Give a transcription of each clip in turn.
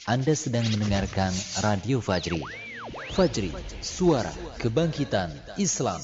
Anda sedang mendengarkan Radio Fajri. Fajri, suara kebangkitan Islam.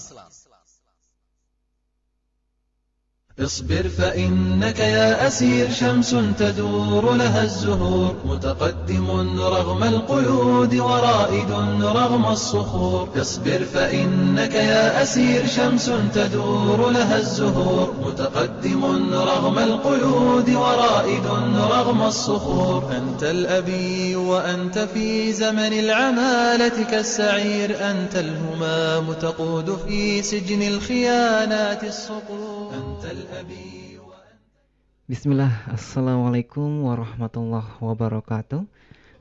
اصبر فإنك يا أسير شمس تدور لها الزهور متقدم رغم القيود ورائد رغم الصخور اصبر فإنك يا أسير شمس تدور لها الزهور متقدم رغم القيود ورائد رغم الصخور أنت الأبي وأنت في زمن العمالة كالسعير أنت الهمام تقود في سجن الخيانات الصقور أنت Bismillah, Assalamualaikum warahmatullahi wabarakatuh.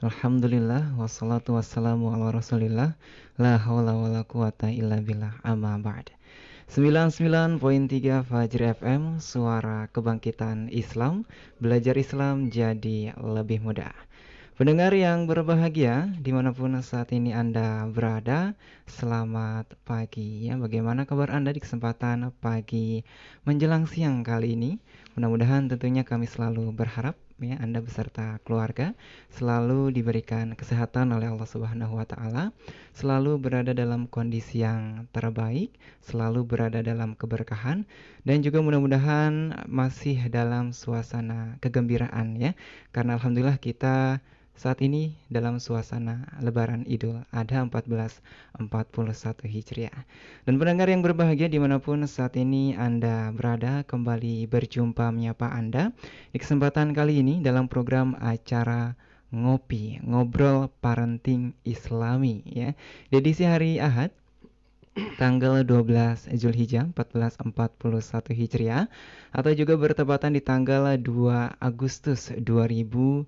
Alhamdulillah, wassalatu wassalamu ala rasulillah. La hawla wa la quwata illa billah, amma ba'd. 99.3 Fajri FM, suara kebangkitan Islam. Belajar Islam jadi lebih mudah. Pendengar yang berbahagia, dimanapun saat ini Anda berada, selamat pagi ya. Bagaimana kabar Anda di kesempatan pagi menjelang siang kali ini? Mudah-mudahan tentunya kami selalu berharap ya Anda beserta keluarga selalu diberikan kesehatan oleh Allah Subhanahu wa taala, selalu berada dalam kondisi yang terbaik, selalu berada dalam keberkahan, dan juga mudah-mudahan masih dalam suasana kegembiraan ya. Karena alhamdulillah kita saat ini dalam suasana Lebaran Idul Adha 1441 Hijriah. Dan pendengar yang berbahagia dimanapun saat ini Anda berada, kembali berjumpa menyapa Anda di kesempatan kali ini dalam program acara Ngobrol Parenting Islami ya. Di edisi hari Ahad tanggal 12 Zulhijjah 1441 Hijriah atau juga bertepatan di tanggal 2 Agustus 2020.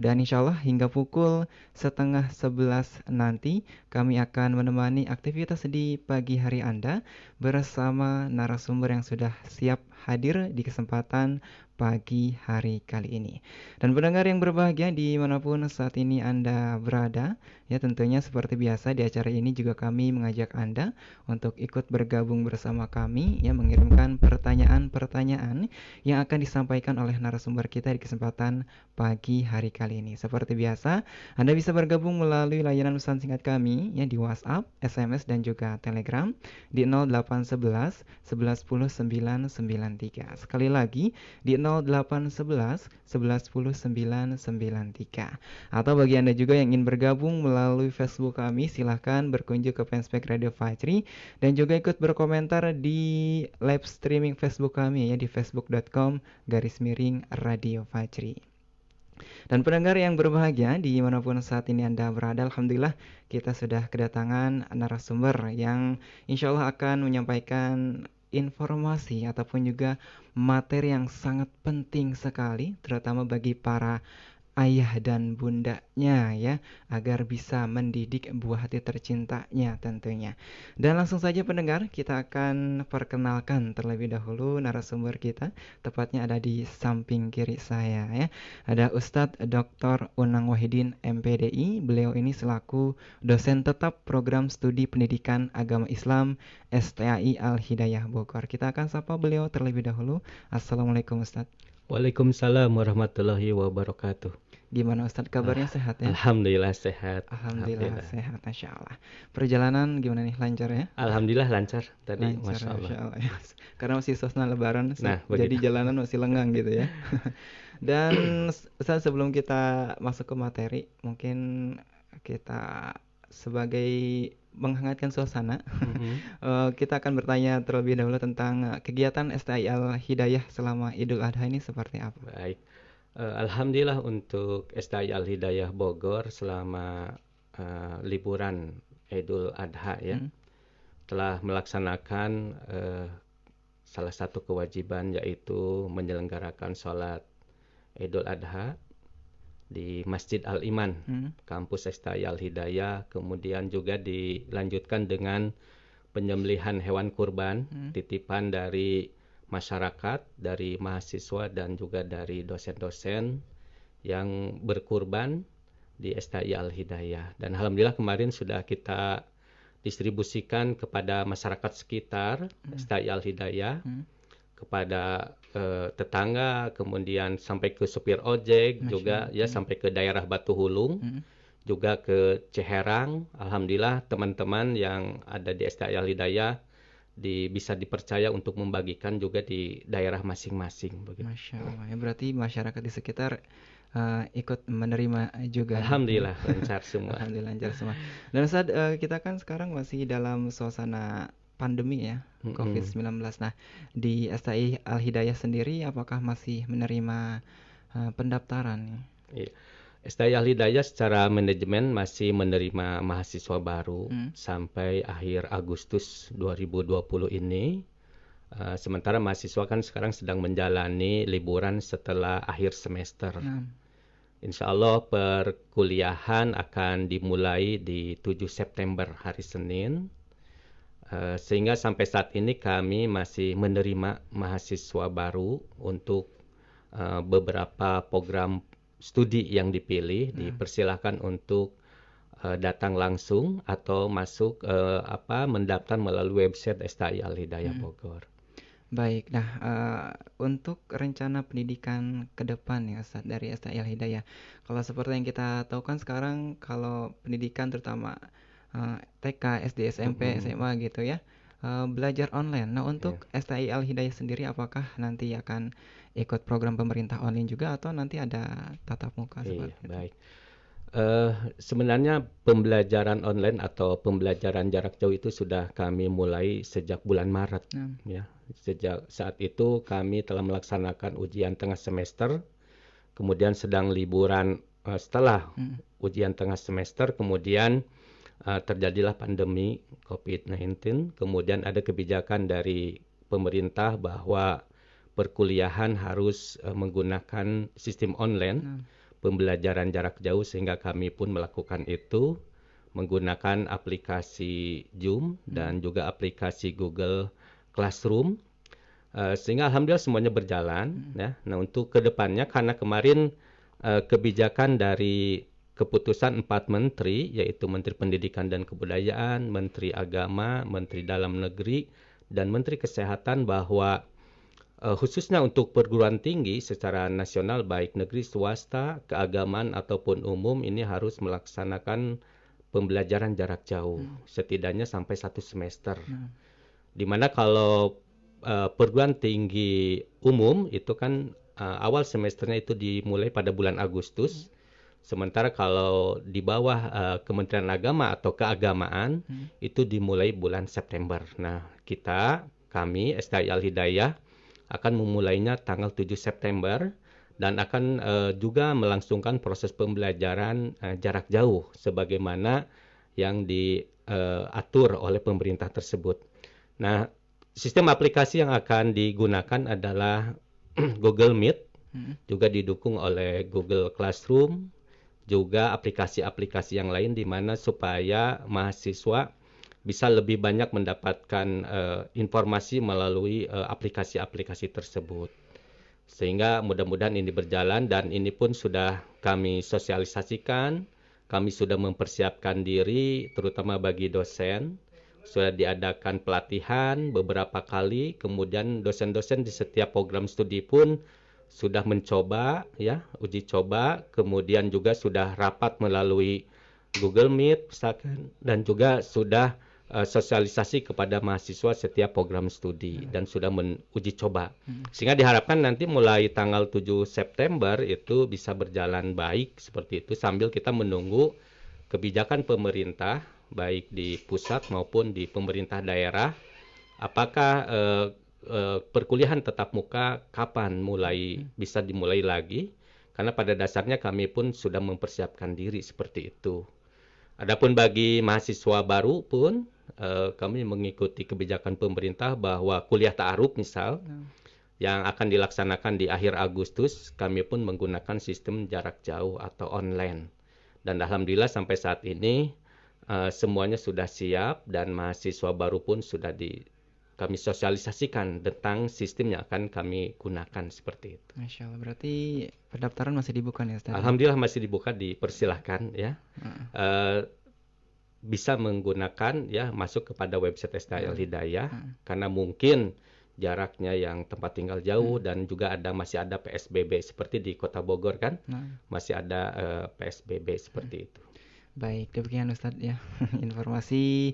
Dan insyaallah hingga pukul 10:30 nanti kami akan menemani aktivitas di pagi hari Anda bersama narasumber yang sudah siap hadir di kesempatan pagi hari kali ini. Dan pendengar yang berbahagia dimanapun saat ini Anda berada, ya tentunya seperti biasa di acara ini juga kami mengajak Anda untuk ikut bergabung bersama kami, ya mengirimkan pertanyaan-pertanyaan yang akan disampaikan oleh narasumber kita di kesempatan pagi hari kali ini. Seperti biasa, Anda bisa bergabung melalui layanan pesan singkat kami ya di WhatsApp, SMS dan juga Telegram di 0811 1110 993. Sekali lagi di 0811 1110 993. Atau bagi Anda juga yang ingin bergabung melalui Facebook kami, silahkan berkunjung ke fanspage Radio Fajri dan juga ikut berkomentar di live streaming Facebook kami ya di facebook.com/Radio Fajri. Dan pendengar yang berbahagia dimanapun saat ini Anda berada, alhamdulillah kita sudah kedatangan narasumber yang insya Allah akan menyampaikan informasi ataupun juga materi yang sangat penting sekali, terutama bagi para ayah dan bundanya ya, agar bisa mendidik buah hati tercintanya tentunya. Dan langsung saja pendengar, kita akan perkenalkan terlebih dahulu narasumber kita, tepatnya ada di samping kiri saya ya. Ada Ustadz Dr. Unang Wahidin MPDI. Beliau ini selaku dosen tetap program studi pendidikan agama Islam STAI Al-Hidayah Bogor. Kita akan sapa beliau terlebih dahulu. Assalamualaikum Ustadz. Waalaikumsalam warahmatullahi wabarakatuh. Gimana Ustadz, kabarnya sehat ya? Alhamdulillah sehat. Alhamdulillah sehat, Masya Allah. Perjalanan gimana nih, lancar ya? Alhamdulillah lancar tadi, lancar, Masya Allah. Ya. Karena masih suasana lebaran, nah, jadi jalanan masih lengang gitu ya. Dan Ustadz, sebelum kita masuk ke materi, mungkin kita sebagai menghangatkan suasana, kita akan bertanya terlebih dahulu tentang kegiatan STAI Al-Hidayah selama Idul Adha ini seperti apa? Baik. Alhamdulillah untuk STAI Al-Hidayah Bogor selama liburan Idul Adha ya, telah melaksanakan salah satu kewajiban, yaitu menyelenggarakan sholat Idul Adha di Masjid Al-Iman, kampus STAI Al-Hidayah. Kemudian juga dilanjutkan dengan penyembelihan hewan kurban, titipan dari masyarakat, dari mahasiswa dan juga dari dosen-dosen yang berkurban di STAI Al-Hidayah. Dan alhamdulillah kemarin sudah kita distribusikan kepada masyarakat sekitar STAI Al-Hidayah. kepada tetangga, kemudian sampai ke supir ojek, Masya juga Allah. ya sampai ke daerah Batu Hulung, juga ke Ciherang. Alhamdulillah teman-teman yang ada di STI Al Hidayah bisa dipercaya untuk membagikan juga di daerah masing-masing begitu. Masya Allah. Ya, berarti masyarakat di sekitar ikut menerima juga. Alhamdulillah lancar semua. Alhamdulillah lancar semua. Dan Ustaz, kita kan sekarang masih dalam suasana pandemi ya, COVID-19. Nah, di STI Al Hidayah sendiri apakah masih menerima pendaftaran? Iya. STI Al Hidayah secara manajemen masih menerima mahasiswa baru sampai akhir Agustus 2020 ini. Sementara mahasiswa kan sekarang sedang menjalani liburan setelah akhir semester. Insya Allah perkuliahan akan dimulai di 7 September hari Senin. Sehingga sampai saat ini kami masih menerima mahasiswa baru untuk beberapa program studi yang dipilih. Dipersilahkan untuk datang langsung atau masuk mendaftar melalui website STI Al Hidayah Bogor. Baik, nah untuk rencana pendidikan ke depan ya Ustaz dari STI Al Hidayah. Kalau seperti yang kita tahu kan sekarang kalau pendidikan terutama TK, SD, SMP, SMA gitu ya, belajar online. Nah untuk STI Al Hidayah sendiri apakah nanti akan ikut program pemerintah online juga atau nanti ada tatap muka seperti itu? Baik. Sebenarnya pembelajaran online atau pembelajaran jarak jauh itu sudah kami mulai sejak bulan Maret. Ya. Sejak saat itu kami telah melaksanakan ujian tengah semester, kemudian sedang liburan setelah ujian tengah semester, kemudian terjadilah pandemi COVID-19, kemudian ada kebijakan dari pemerintah bahwa perkuliahan harus menggunakan sistem online. Pembelajaran jarak jauh, sehingga kami pun melakukan itu menggunakan aplikasi Zoom dan juga aplikasi Google Classroom, sehingga alhamdulillah semuanya berjalan. Ya. Nah untuk kedepannya karena kemarin kebijakan dari keputusan 4 menteri, yaitu Menteri Pendidikan dan Kebudayaan, Menteri Agama, Menteri Dalam Negeri, dan Menteri Kesehatan bahwa khususnya untuk perguruan tinggi secara nasional baik negeri, swasta, keagamaan ataupun umum ini harus melaksanakan pembelajaran jarak jauh setidaknya sampai 1 semester. Dimana kalau perguruan tinggi umum itu kan awal semesternya itu dimulai pada bulan Agustus. Sementara kalau di bawah Kementerian Agama atau keagamaan itu dimulai bulan September. Nah kami STI Al Hidayah akan memulainya tanggal 7 September dan akan juga melangsungkan proses pembelajaran jarak jauh sebagaimana yang diatur oleh pemerintah tersebut. Nah, sistem aplikasi yang akan digunakan adalah Google Meet, juga didukung oleh Google Classroom, juga aplikasi-aplikasi yang lain di mana supaya mahasiswa bisa lebih banyak mendapatkan informasi melalui aplikasi-aplikasi tersebut. Sehingga mudah-mudahan ini berjalan dan ini pun sudah kami sosialisasikan, kami sudah mempersiapkan diri terutama bagi dosen, sudah diadakan pelatihan beberapa kali, kemudian dosen-dosen di setiap program studi pun sudah mencoba ya, uji coba, kemudian juga sudah rapat melalui Google Meet dan juga sudah sosialisasi kepada mahasiswa setiap program studi dan sudah uji coba. Sehingga diharapkan nanti mulai tanggal 7 September itu bisa berjalan baik seperti itu sambil kita menunggu kebijakan pemerintah baik di pusat maupun di pemerintah daerah. Apakah perkuliahan tatap muka kapan bisa dimulai lagi? Karena pada dasarnya kami pun sudah mempersiapkan diri seperti itu. Adapun bagi mahasiswa baru pun kami mengikuti kebijakan pemerintah bahwa kuliah ta'aruf misal yang akan dilaksanakan di akhir Agustus, kami pun menggunakan sistem jarak jauh atau online. Dan alhamdulillah sampai saat ini semuanya sudah siap dan mahasiswa baru pun sudah kami sosialisasikan tentang sistem yang akan kami gunakan seperti itu. Masya Allah, berarti pendaftaran masih dibuka ya Ustaz? Alhamdulillah masih dibuka, dipersilahkan ya. Bisa menggunakan ya, masuk kepada website STI Al Hidayah karena mungkin jaraknya yang tempat tinggal jauh, dan juga masih ada PSBB seperti di Kota Bogor kan, masih ada PSBB seperti itu. Baik, demikian Ustadz ya informasi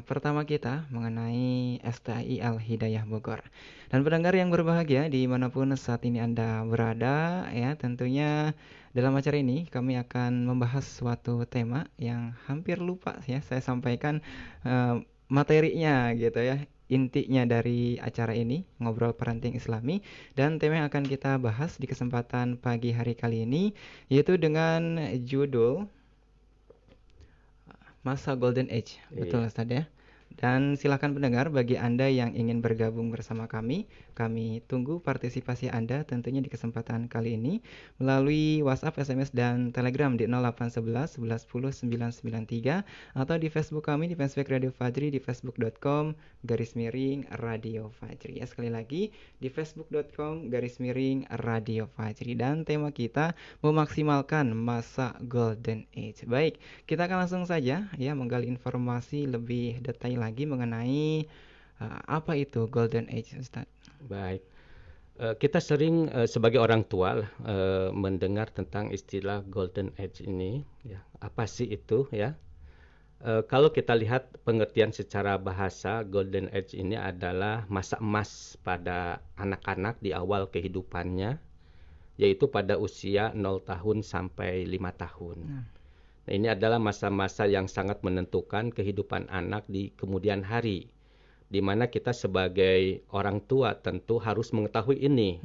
pertama kita mengenai STAI Al Hidayah Bogor. Dan pendengar yang berbahagia dimanapun saat ini Anda berada ya, tentunya dalam acara ini kami akan membahas suatu tema yang hampir lupa ya saya sampaikan materinya gitu ya. Intinya dari acara ini, Ngobrol Parenting Islami, dan tema yang akan kita bahas di kesempatan pagi hari kali ini yaitu dengan judul Masa Golden Age. Betul Ustaz ya. Dan silakan pendengar, bagi Anda yang ingin bergabung bersama kami tunggu partisipasi Anda tentunya di kesempatan kali ini melalui WhatsApp, SMS, dan Telegram di 0811 11 10 993 atau di Facebook kami di fanspage Radio Fajri di facebook.com/Radio Fajri. Ya, sekali lagi di facebook.com/Radio Fajri. Dan tema kita memaksimalkan masa Golden Age. Baik, kita akan langsung saja ya menggali informasi lebih detail lagi mengenai apa itu Golden Age, Ustaz. Baik, kita sering sebagai orang tua mendengar tentang istilah Golden Age ini. Ya, apa sih itu ya? Kalau kita lihat pengertian secara bahasa, Golden Age ini adalah masa emas pada anak-anak di awal kehidupannya, yaitu pada usia 0 tahun sampai 5 tahun. Nah, ini adalah masa-masa yang sangat menentukan kehidupan anak di kemudian hari, di mana kita sebagai orang tua tentu harus mengetahui ini,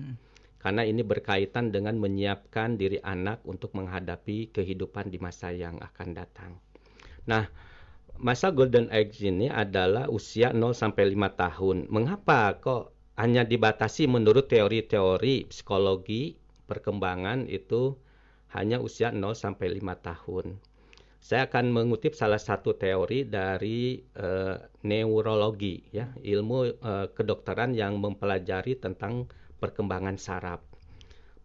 karena ini berkaitan dengan menyiapkan diri anak untuk menghadapi kehidupan di masa yang akan datang. Nah, masa Golden Age ini adalah usia 0 sampai 5 tahun. Mengapa kok hanya dibatasi menurut teori-teori psikologi perkembangan itu hanya usia 0 sampai 5 tahun? Saya akan mengutip salah satu teori dari neurologi, ya, ilmu kedokteran yang mempelajari tentang perkembangan saraf.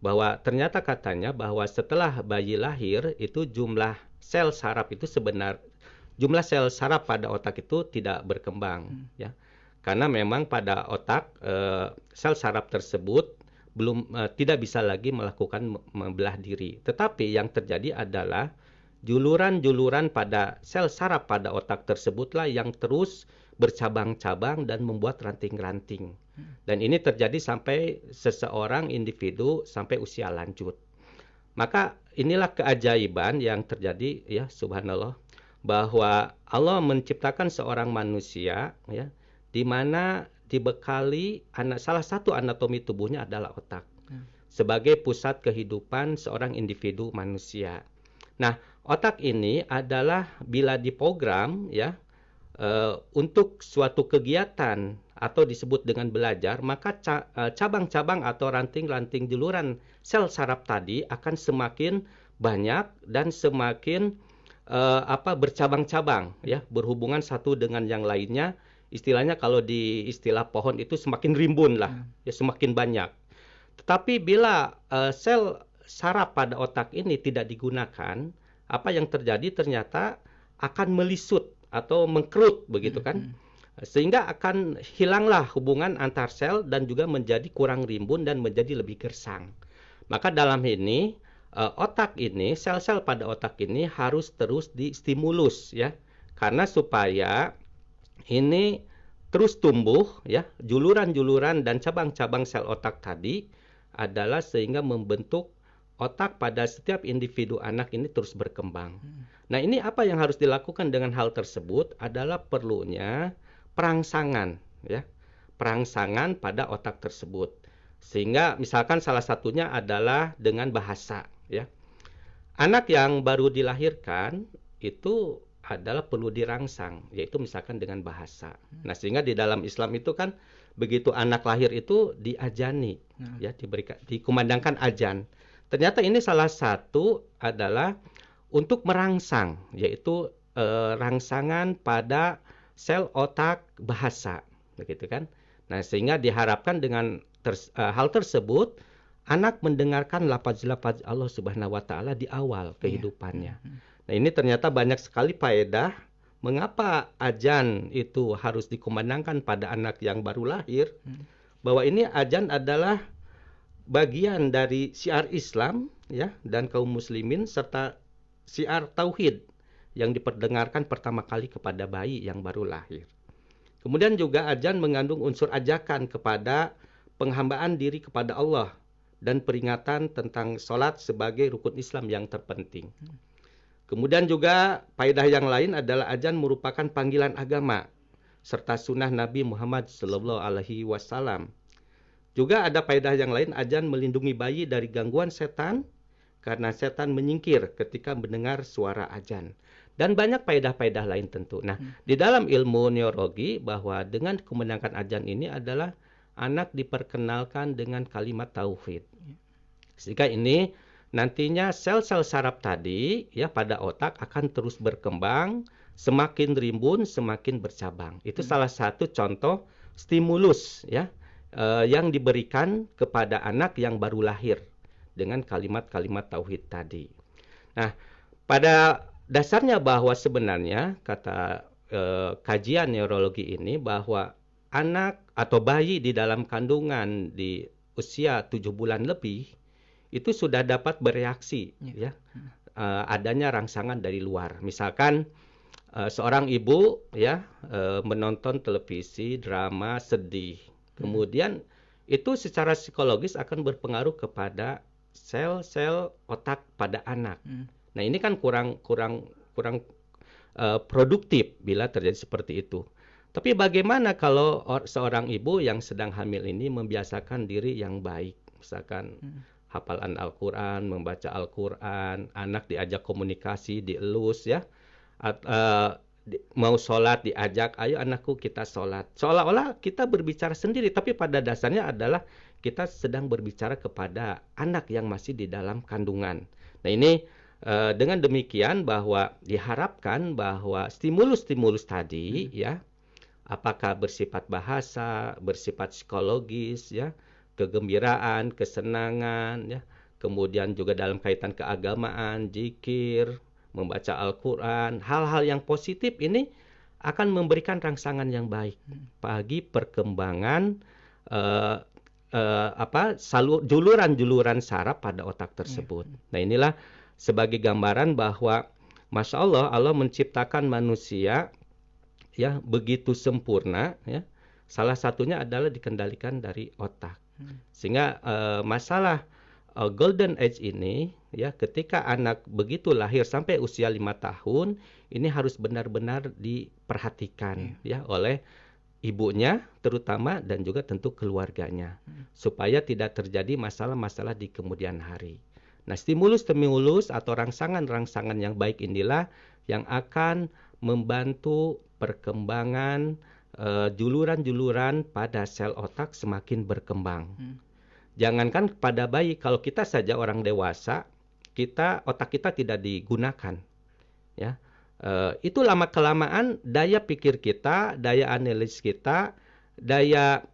Bahwa ternyata katanya bahwa setelah bayi lahir itu jumlah sel saraf pada otak itu tidak berkembang, ya, karena memang pada otak sel saraf tersebut tidak bisa lagi melakukan membelah diri. Tetapi yang terjadi adalah juluran-juluran pada sel saraf pada otak tersebutlah yang terus bercabang-cabang dan membuat ranting-ranting. Dan ini terjadi sampai seseorang individu sampai usia lanjut. Maka inilah keajaiban yang terjadi, ya, subhanallah, bahwa Allah menciptakan seorang manusia, ya, di mana dibekali salah satu anatomi tubuhnya adalah otak sebagai pusat kehidupan seorang individu manusia. Nah, otak ini adalah bila diprogram, ya, untuk suatu kegiatan atau disebut dengan belajar, maka cabang-cabang atau ranting-ranting juluran sel saraf tadi akan semakin banyak dan semakin bercabang-cabang, ya, berhubungan satu dengan yang lainnya. Istilahnya kalau di istilah pohon itu semakin rimbun lah, ya, semakin banyak. Tetapi bila sel saraf pada otak ini tidak digunakan, apa yang terjadi ternyata akan melisut atau mengkerut, begitu kan? Sehingga akan hilanglah hubungan antar sel dan juga menjadi kurang rimbun dan menjadi lebih gersang. Maka dalam ini otak ini, sel-sel pada otak ini harus terus distimulus, ya, karena supaya ini terus tumbuh, ya, juluran-juluran dan cabang-cabang sel otak tadi adalah sehingga membentuk otak pada setiap individu anak ini terus berkembang. Nah, ini apa yang harus dilakukan dengan hal tersebut adalah perlunya perangsangan, ya, perangsangan pada otak tersebut. Sehingga misalkan salah satunya adalah dengan bahasa, ya. Anak yang baru dilahirkan itu adalah perlu dirangsang, yaitu misalkan dengan bahasa. Nah, sehingga di dalam Islam itu kan begitu anak lahir itu diajani, ya, dikumandangkan azan. Ternyata ini salah satu adalah untuk merangsang, yaitu rangsangan pada sel otak bahasa, begitu kan? Nah, sehingga diharapkan dengan hal tersebut anak mendengarkan lafaz-lafaz Allah Subhanahu wa taala di awal kehidupannya. Nah, ini ternyata banyak sekali faedah mengapa azan itu harus dikumandangkan pada anak yang baru lahir, bahwa ini azan adalah bagian dari syiar Islam ya dan kaum muslimin serta syiar tauhid yang diperdengarkan pertama kali kepada bayi yang baru lahir. Kemudian juga azan mengandung unsur ajakan kepada penghambaan diri kepada Allah dan peringatan tentang sholat sebagai rukun Islam yang terpenting. Kemudian juga faedah yang lain adalah azan merupakan panggilan agama serta sunnah Nabi Muhammad SAW. Juga ada faedah yang lain, azan melindungi bayi dari gangguan setan karena setan menyingkir ketika mendengar suara azan. Dan banyak faedah-faedah lain tentu. Nah, di dalam ilmu neurologi bahwa dengan kumandangkan azan ini adalah anak diperkenalkan dengan kalimat tauhid. Sehingga ini nantinya sel-sel saraf tadi ya pada otak akan terus berkembang, semakin rimbun, semakin bercabang. Itu salah satu contoh stimulus ya yang diberikan kepada anak yang baru lahir dengan kalimat-kalimat tauhid tadi. Nah, pada dasarnya bahwa sebenarnya kata kajian neurologi ini bahwa anak atau bayi di dalam kandungan di usia 7 bulan lebih itu sudah dapat bereaksi ya adanya rangsangan dari luar. Misalkan seorang ibu ya menonton televisi drama sedih. Kemudian itu secara psikologis akan berpengaruh kepada sel-sel otak pada anak. Nah, ini kan kurang produktif bila terjadi seperti itu. Tapi bagaimana kalau seorang ibu yang sedang hamil ini membiasakan diri yang baik, misalkan hafalan Al-Quran, membaca Al-Quran, anak diajak komunikasi, dielus ya, mau sholat diajak, ayo anakku kita sholat. Seolah-olah kita berbicara sendiri, tapi pada dasarnya adalah kita sedang berbicara kepada anak yang masih di dalam kandungan. Nah ini dengan demikian bahwa diharapkan bahwa stimulus-stimulus tadi ya, apakah bersifat bahasa, bersifat psikologis ya, kegembiraan, kesenangan ya, kemudian juga dalam kaitan keagamaan, zikir, membaca Al-Quran, hal-hal yang positif ini akan memberikan rangsangan yang baik bagi perkembangan juluran-juluran saraf pada otak tersebut. Nah inilah sebagai gambaran bahwa Masya Allah, Allah menciptakan manusia ya begitu sempurna ya. Salah satunya adalah dikendalikan dari otak. Sehingga masalah golden age ini ya ketika anak begitu lahir sampai usia 5 tahun ini harus benar-benar diperhatikan ya oleh ibunya terutama dan juga tentu keluarganya supaya tidak terjadi masalah-masalah di kemudian hari. Nah, stimulus-stimulus atau rangsangan-rangsangan yang baik inilah yang akan membantu perkembangan juluran-juluran pada sel otak semakin berkembang. Jangankan pada bayi, kalau kita saja orang dewasa, otak kita tidak digunakan, ya. Itu lama kelamaan daya pikir kita, daya analisis kita, daya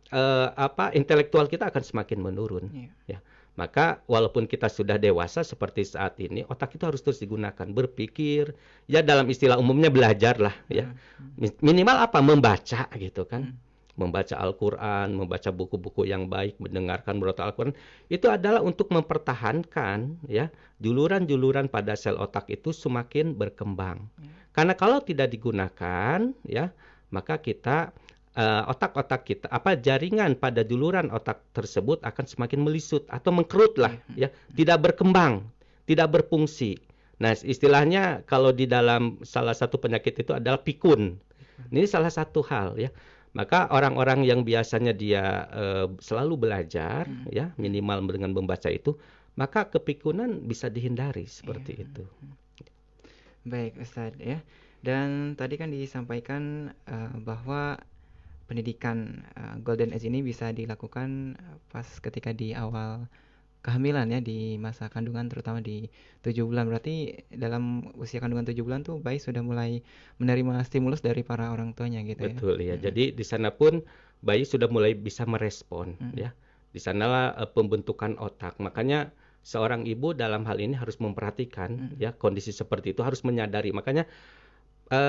intelektual kita akan semakin menurun. Ya. Maka walaupun kita sudah dewasa seperti saat ini, otak itu harus terus digunakan, berpikir, ya dalam istilah umumnya belajar lah, ya. Minimal apa? Membaca gitu kan. Membaca Al-Quran, membaca buku-buku yang baik, mendengarkan murotal Al-Quran, itu adalah untuk mempertahankan ya juluran-juluran pada sel otak itu semakin berkembang. Karena kalau tidak digunakan, ya maka kita otak-otak kita, jaringan pada juluran otak tersebut akan semakin melisut atau mengkerut lah, ya, tidak berkembang, tidak berfungsi. Nah, istilahnya kalau di dalam salah satu penyakit itu adalah pikun. Ini salah satu hal, ya. Maka orang-orang yang biasanya dia selalu belajar, ya, minimal dengan membaca itu, maka kepikunan bisa dihindari seperti itu. Baik, Ustadz, ya. Dan tadi kan disampaikan bahwa pendidikan Golden Age ini bisa dilakukan pas ketika di awal kehamilan ya, di masa kandungan terutama di 7 bulan. Berarti dalam usia kandungan 7 bulan tuh bayi sudah mulai menerima stimulus dari para orang tuanya gitu. Betul ya. Jadi di sana pun bayi sudah mulai bisa merespon ya. Di sanalah pembentukan otak. Makanya seorang ibu dalam hal ini harus memperhatikan ya kondisi seperti itu, harus menyadari. Makanya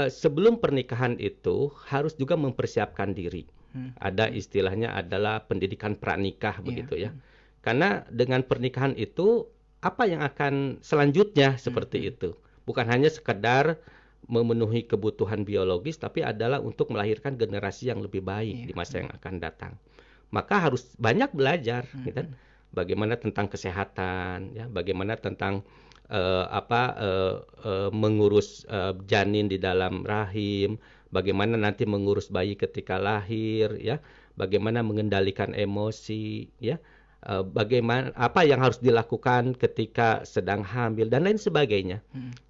sebelum pernikahan itu harus juga mempersiapkan diri. Ada istilahnya adalah pendidikan pranikah begitu ya. Karena dengan pernikahan itu apa yang akan selanjutnya seperti itu. Bukan hanya sekedar memenuhi kebutuhan biologis, tapi adalah untuk melahirkan generasi yang lebih baik di masa yang akan datang. Maka harus banyak belajar, gitu kan? Bagaimana tentang kesehatan, ya, bagaimana tentang mengurus janin di dalam rahim, bagaimana nanti mengurus bayi ketika lahir, ya, bagaimana mengendalikan emosi, ya, bagaimana apa yang harus dilakukan ketika sedang hamil dan lain sebagainya.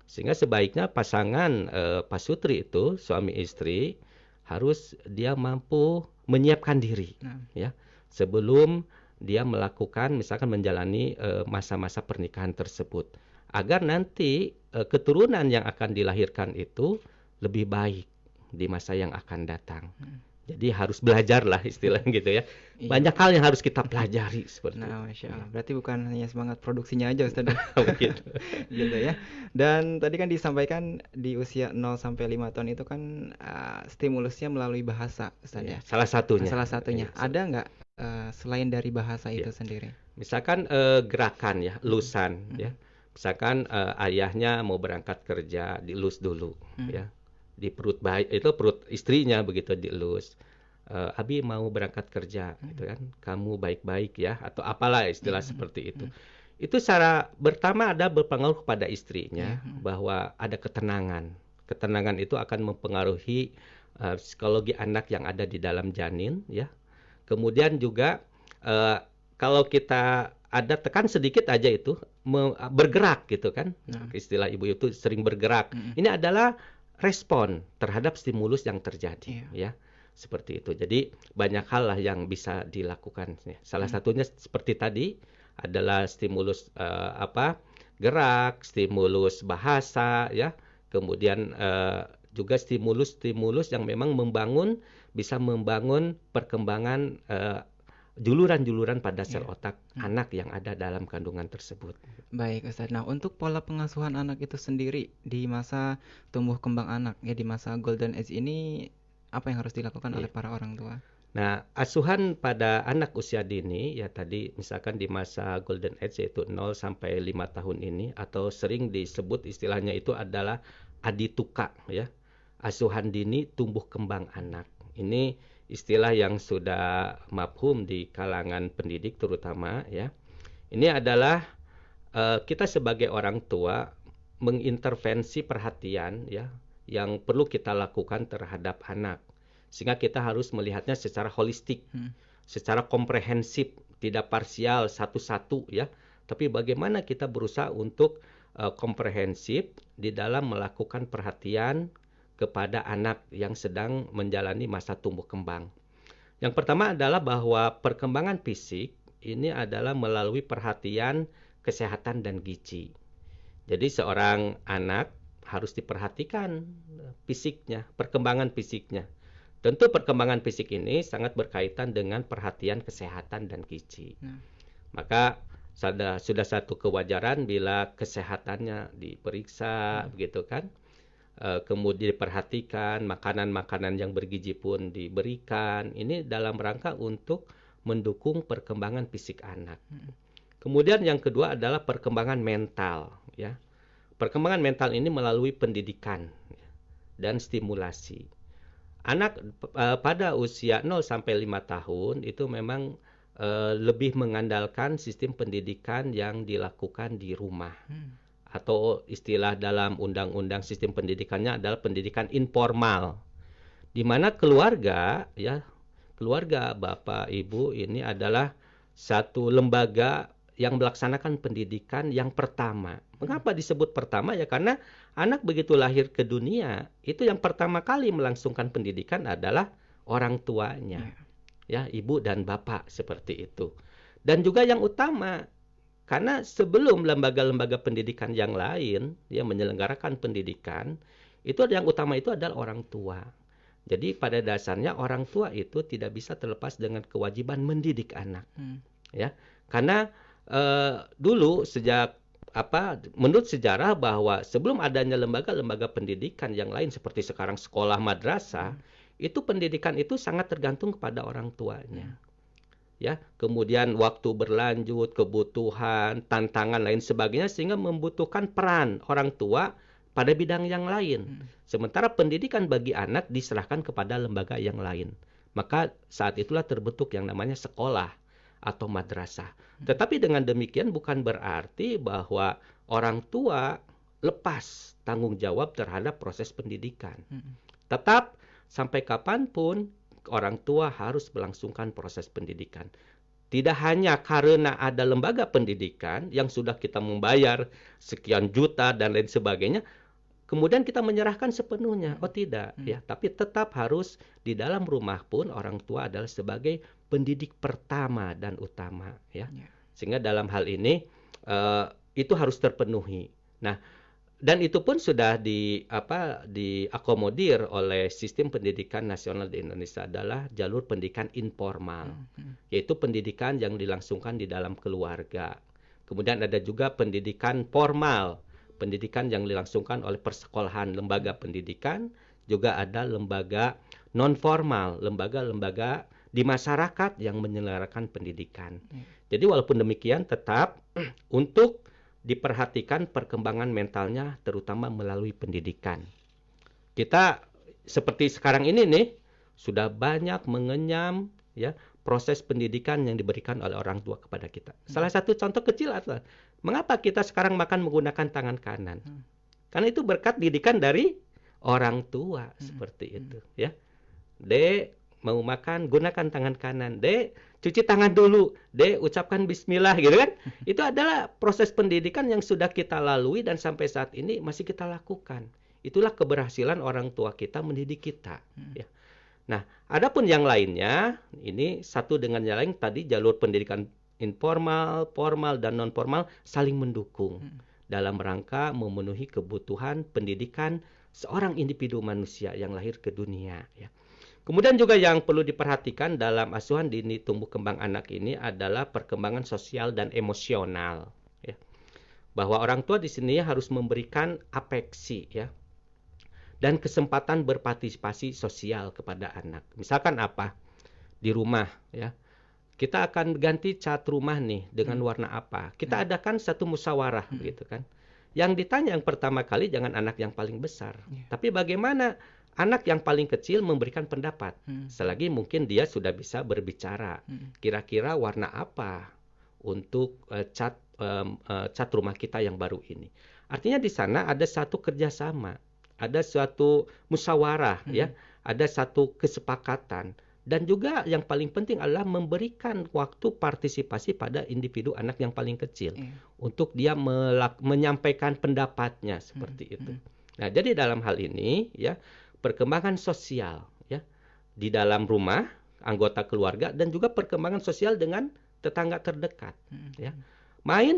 Sehingga sebaiknya pasangan pasutri itu suami istri harus dia mampu menyiapkan diri, ya, sebelum dia melakukan misalkan menjalani masa-masa pernikahan tersebut, agar nanti keturunan yang akan dilahirkan itu lebih baik di masa yang akan datang. Jadi harus belajar lah istilahnya gitu ya. Banyak hal yang harus kita pelajari seperti itu. Masya Allah. Berarti bukan hanya semangat produksinya aja Ustaz. Begitu. Gitu ya. Dan tadi kan disampaikan di usia 0 sampai 5 tahun itu kan stimulusnya melalui bahasa Ustaz ya. Salah satunya. Salah satunya. Ada nggak selain dari bahasa itu sendiri? Misalkan gerakan ya, lusan ya. Misalkan ayahnya mau berangkat kerja, dielus dulu ya. Di perut bayi itu perut istrinya begitu dielus. Abi mau berangkat kerja gitu kan. Kamu baik-baik ya atau apalah istilah seperti itu. Itu secara pertama ada berpengaruh kepada istrinya bahwa ada ketenangan. Ketenangan itu akan mempengaruhi psikologi anak yang ada di dalam janin ya. Kemudian juga kalau kita ada tekan sedikit aja itu bergerak gitu kan. Istilah ibu itu sering bergerak. Ini adalah respon terhadap stimulus yang terjadi ya. Seperti itu. Jadi banyak hal lah yang bisa dilakukan ya. Salah satunya seperti tadi adalah stimulus gerak, stimulus bahasa ya. Kemudian juga stimulus-stimulus yang memang bisa membangun perkembangan juluran-juluran pada sel otak anak yang ada dalam kandungan tersebut. Baik Ustaz. Nah, untuk pola pengasuhan anak itu sendiri di masa tumbuh kembang anak ya, di masa golden age ini apa yang harus dilakukan oleh para orang tua? Nah, asuhan pada anak usia dini ya tadi misalkan di masa golden age yaitu 0 sampai 5 tahun ini atau sering disebut istilahnya itu adalah adituka ya. Asuhan dini tumbuh kembang anak. Ini istilah yang sudah mafhum di kalangan pendidik terutama ya. Ini adalah kita sebagai orang tua mengintervensi perhatian ya yang perlu kita lakukan terhadap anak. Sehingga kita harus melihatnya secara holistik, secara komprehensif, tidak parsial satu-satu ya. Tapi bagaimana kita berusaha untuk komprehensif di dalam melakukan perhatian kepada anak yang sedang menjalani masa tumbuh kembang. Yang pertama adalah bahwa perkembangan fisik ini adalah melalui perhatian kesehatan dan gizi. Jadi seorang anak harus diperhatikan fisiknya, perkembangan fisiknya. Tentu perkembangan fisik ini sangat berkaitan dengan perhatian kesehatan dan gizi. Maka sudah satu kewajaran bila kesehatannya diperiksa, begitu kan? Kemudian diperhatikan, makanan-makanan yang bergizi pun diberikan. Ini dalam rangka untuk mendukung perkembangan fisik anak. Kemudian yang kedua adalah perkembangan mental. Ya. Perkembangan mental ini melalui pendidikan dan stimulasi. Anak pada usia 0 sampai 5 tahun itu memang lebih mengandalkan sistem pendidikan yang dilakukan di rumah. Atau istilah dalam undang-undang sistem pendidikannya adalah pendidikan informal, di mana keluarga bapak ibu ini adalah satu lembaga yang melaksanakan pendidikan yang pertama. Mengapa disebut pertama ya karena anak begitu lahir ke dunia itu yang pertama kali melangsungkan pendidikan adalah orang tuanya ya ibu dan bapak seperti itu. Dan juga yang utama karena sebelum lembaga-lembaga pendidikan yang lain yang menyelenggarakan pendidikan, itu yang utama itu adalah orang tua. Jadi pada dasarnya orang tua itu tidak bisa terlepas dengan kewajiban mendidik anak. Ya. Karena dulu sejak menurut sejarah bahwa sebelum adanya lembaga-lembaga pendidikan yang lain seperti sekarang sekolah madrasah, itu pendidikan itu sangat tergantung kepada orang tuanya. Ya, kemudian waktu berlanjut, kebutuhan, tantangan lain sebagainya sehingga membutuhkan peran orang tua pada bidang yang lain. Sementara pendidikan bagi anak diserahkan kepada lembaga yang lain. Maka saat itulah terbentuk yang namanya sekolah atau madrasah. Tetapi dengan demikian bukan berarti bahwa orang tua lepas tanggung jawab terhadap proses pendidikan. Tetap sampai kapanpun orang tua harus melangsungkan proses pendidikan. Tidak hanya karena ada lembaga pendidikan yang sudah kita membayar sekian juta dan lain sebagainya, kemudian kita menyerahkan sepenuhnya. Oh tidak, ya. Tapi tetap harus di dalam rumah pun orang tua adalah sebagai pendidik pertama dan utama, ya. Sehingga dalam hal ini itu harus terpenuhi. Nah, dan itu pun sudah diakomodir oleh sistem pendidikan nasional di Indonesia adalah jalur pendidikan informal, yaitu pendidikan yang dilangsungkan di dalam keluarga. Kemudian ada juga pendidikan formal, pendidikan yang dilangsungkan oleh persekolahan, lembaga pendidikan. Juga ada lembaga non-formal, lembaga-lembaga di masyarakat yang menyelenggarakan pendidikan. Jadi walaupun demikian tetap untuk diperhatikan perkembangan mentalnya terutama melalui pendidikan. Kita seperti sekarang ini nih sudah banyak mengenyam ya proses pendidikan yang diberikan oleh orang tua kepada kita. Salah satu contoh kecil adalah mengapa kita sekarang makan menggunakan tangan kanan? Karena itu berkat didikan dari orang tua seperti itu ya. Dek, mau makan gunakan tangan kanan. Dek, cuci tangan dulu. Dek, ucapkan bismillah gitu kan. Itu adalah proses pendidikan yang sudah kita lalui dan sampai saat ini masih kita lakukan. Itulah keberhasilan orang tua kita mendidik kita ya. Nah, adapun yang lainnya, ini satu dengan yang lain tadi jalur pendidikan informal, formal dan non formal saling mendukung dalam rangka memenuhi kebutuhan pendidikan seorang individu manusia yang lahir ke dunia ya. Kemudian juga yang perlu diperhatikan dalam asuhan dini tumbuh kembang anak ini adalah perkembangan sosial dan emosional ya. Bahwa orang tua di sini harus memberikan afeksi ya dan kesempatan berpartisipasi sosial kepada anak. Misalkan apa? Di rumah ya. Kita akan ganti cat rumah nih dengan warna apa? Kita adakan satu musyawarah begitu kan. Yang ditanya yang pertama kali jangan anak yang paling besar, tapi bagaimana anak yang paling kecil memberikan pendapat. Selagi mungkin dia sudah bisa berbicara. Kira-kira warna apa untuk cat rumah kita yang baru ini. Artinya di sana ada satu kerjasama, ada suatu musyawarah, ya, ada satu kesepakatan. Dan juga yang paling penting adalah memberikan waktu partisipasi pada individu anak yang paling kecil untuk dia menyampaikan pendapatnya seperti itu. Nah, jadi dalam hal ini ya perkembangan sosial ya di dalam rumah anggota keluarga dan juga perkembangan sosial dengan tetangga terdekat ya.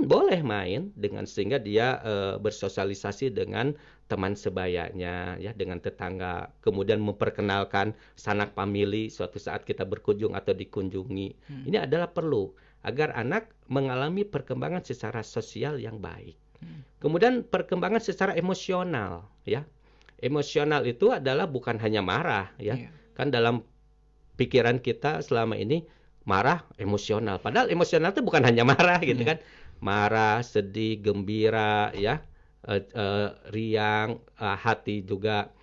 Boleh main dengan sehingga dia bersosialisasi dengan teman sebayanya ya dengan tetangga, kemudian memperkenalkan sanak famili suatu saat kita berkunjung atau dikunjungi. Ini adalah perlu agar anak mengalami perkembangan secara sosial yang baik. Kemudian perkembangan secara emosional ya. Emosional itu adalah bukan hanya marah ya. Kan dalam pikiran kita selama ini marah emosional. Padahal emosional itu bukan hanya marah gitu kan. Marah, sedih, gembira ya. Riang, hati juga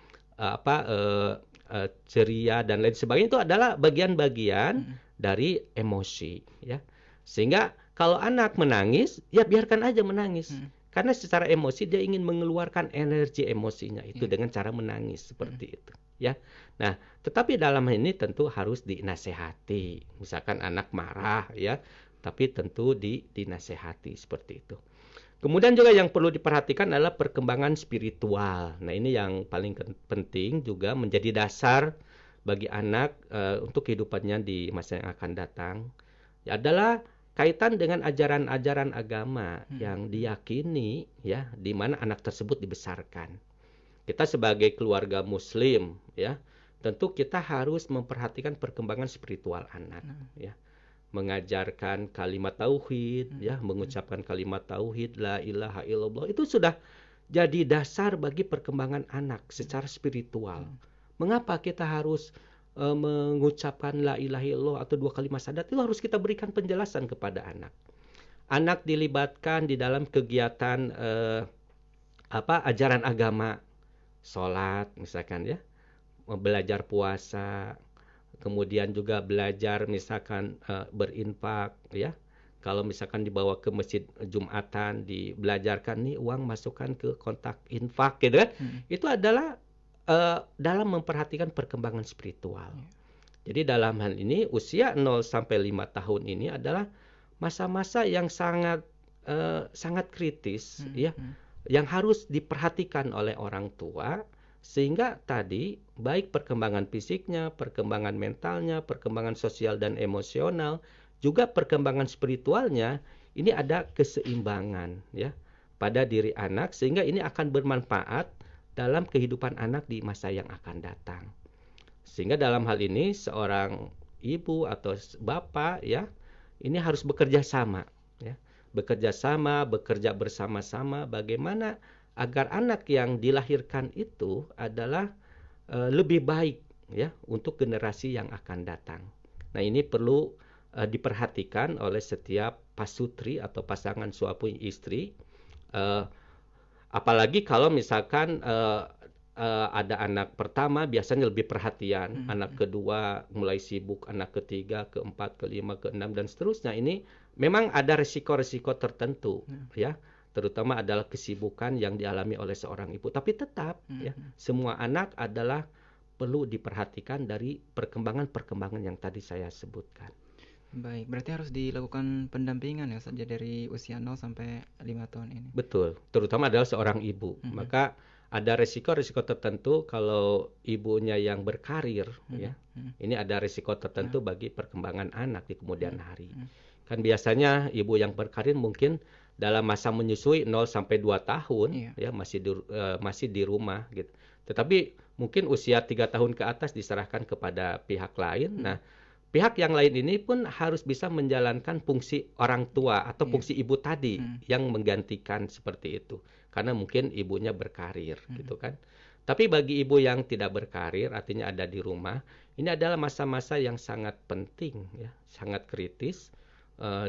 ceria dan lain sebagainya itu adalah bagian-bagian dari emosi ya. Sehingga kalau anak menangis, ya biarkan aja menangis. Karena secara emosi dia ingin mengeluarkan energi emosinya itu dengan cara menangis seperti itu ya. Nah, tetapi dalam hal ini tentu harus dinasehati. Misalkan anak marah ya, tapi tentu dinasehati seperti itu. Kemudian juga yang perlu diperhatikan adalah perkembangan spiritual. Nah, ini yang paling penting juga menjadi dasar bagi anak untuk kehidupannya di masa yang akan datang. Ya, adalah kaitan dengan ajaran-ajaran agama yang diyakini ya di mana anak tersebut dibesarkan. Kita sebagai keluarga muslim ya, tentu kita harus memperhatikan perkembangan spiritual anak ya. mengajarkan kalimat tauhid, ya, mengucapkan kalimat tauhid, la ilaha illallah, itu sudah jadi dasar bagi perkembangan anak secara spiritual. Mengapa kita harus mengucapkan la ilaha illallah atau 2 kalimat syahadat? Itu harus kita berikan penjelasan kepada anak. Anak dilibatkan di dalam kegiatan ajaran agama, sholat misalkan, ya, belajar puasa, kemudian juga belajar misalkan berinfak, ya. Kalau misalkan dibawa ke masjid Jumatan, dibelajarkan nih uang masukkan ke kontak infak, gitu kan. Itu adalah dalam memperhatikan perkembangan spiritual. Jadi dalam hal ini usia 0 sampai 5 tahun ini adalah masa-masa yang sangat kritis, ya, yang harus diperhatikan oleh orang tua. Sehingga tadi baik perkembangan fisiknya, perkembangan mentalnya, perkembangan sosial dan emosional, juga perkembangan spiritualnya, ini ada keseimbangan, ya, pada diri anak, sehingga ini akan bermanfaat dalam kehidupan anak di masa yang akan datang. Sehingga dalam hal ini seorang ibu atau bapak, ya, ini harus bekerja sama, ya, bekerja bersama-sama bagaimana agar anak yang dilahirkan itu adalah lebih baik, ya, untuk generasi yang akan datang. Nah, ini perlu diperhatikan oleh setiap pasutri atau pasangan suami istri. Apalagi kalau misalkan ada anak pertama biasanya lebih perhatian, anak kedua mulai sibuk, anak ketiga, keempat, kelima, keenam dan seterusnya. Ini memang ada resiko-resiko tertentu, ya. Terutama adalah kesibukan yang dialami oleh seorang ibu. Tapi tetap, ya, semua anak adalah perlu diperhatikan dari perkembangan-perkembangan yang tadi saya sebutkan. Baik, berarti harus dilakukan pendampingan ya saja dari usia 0 sampai 5 tahun ini. Betul, terutama adalah seorang ibu. Maka ada resiko-resiko tertentu kalau ibunya yang berkarir, ya. Ini ada resiko tertentu bagi perkembangan anak di kemudian hari. Kan biasanya ibu yang berkarir mungkin dalam masa menyusui 0 sampai 2 tahun, ya, masih di rumah gitu. Tetapi mungkin usia 3 tahun ke atas diserahkan kepada pihak lain. Nah, pihak yang lain ini pun harus bisa menjalankan fungsi orang tua atau fungsi ibu tadi yang menggantikan seperti itu. Karena mungkin ibunya berkarir, gitu kan. Tapi bagi ibu yang tidak berkarir, artinya ada di rumah, ini adalah masa-masa yang sangat penting, ya, sangat kritis.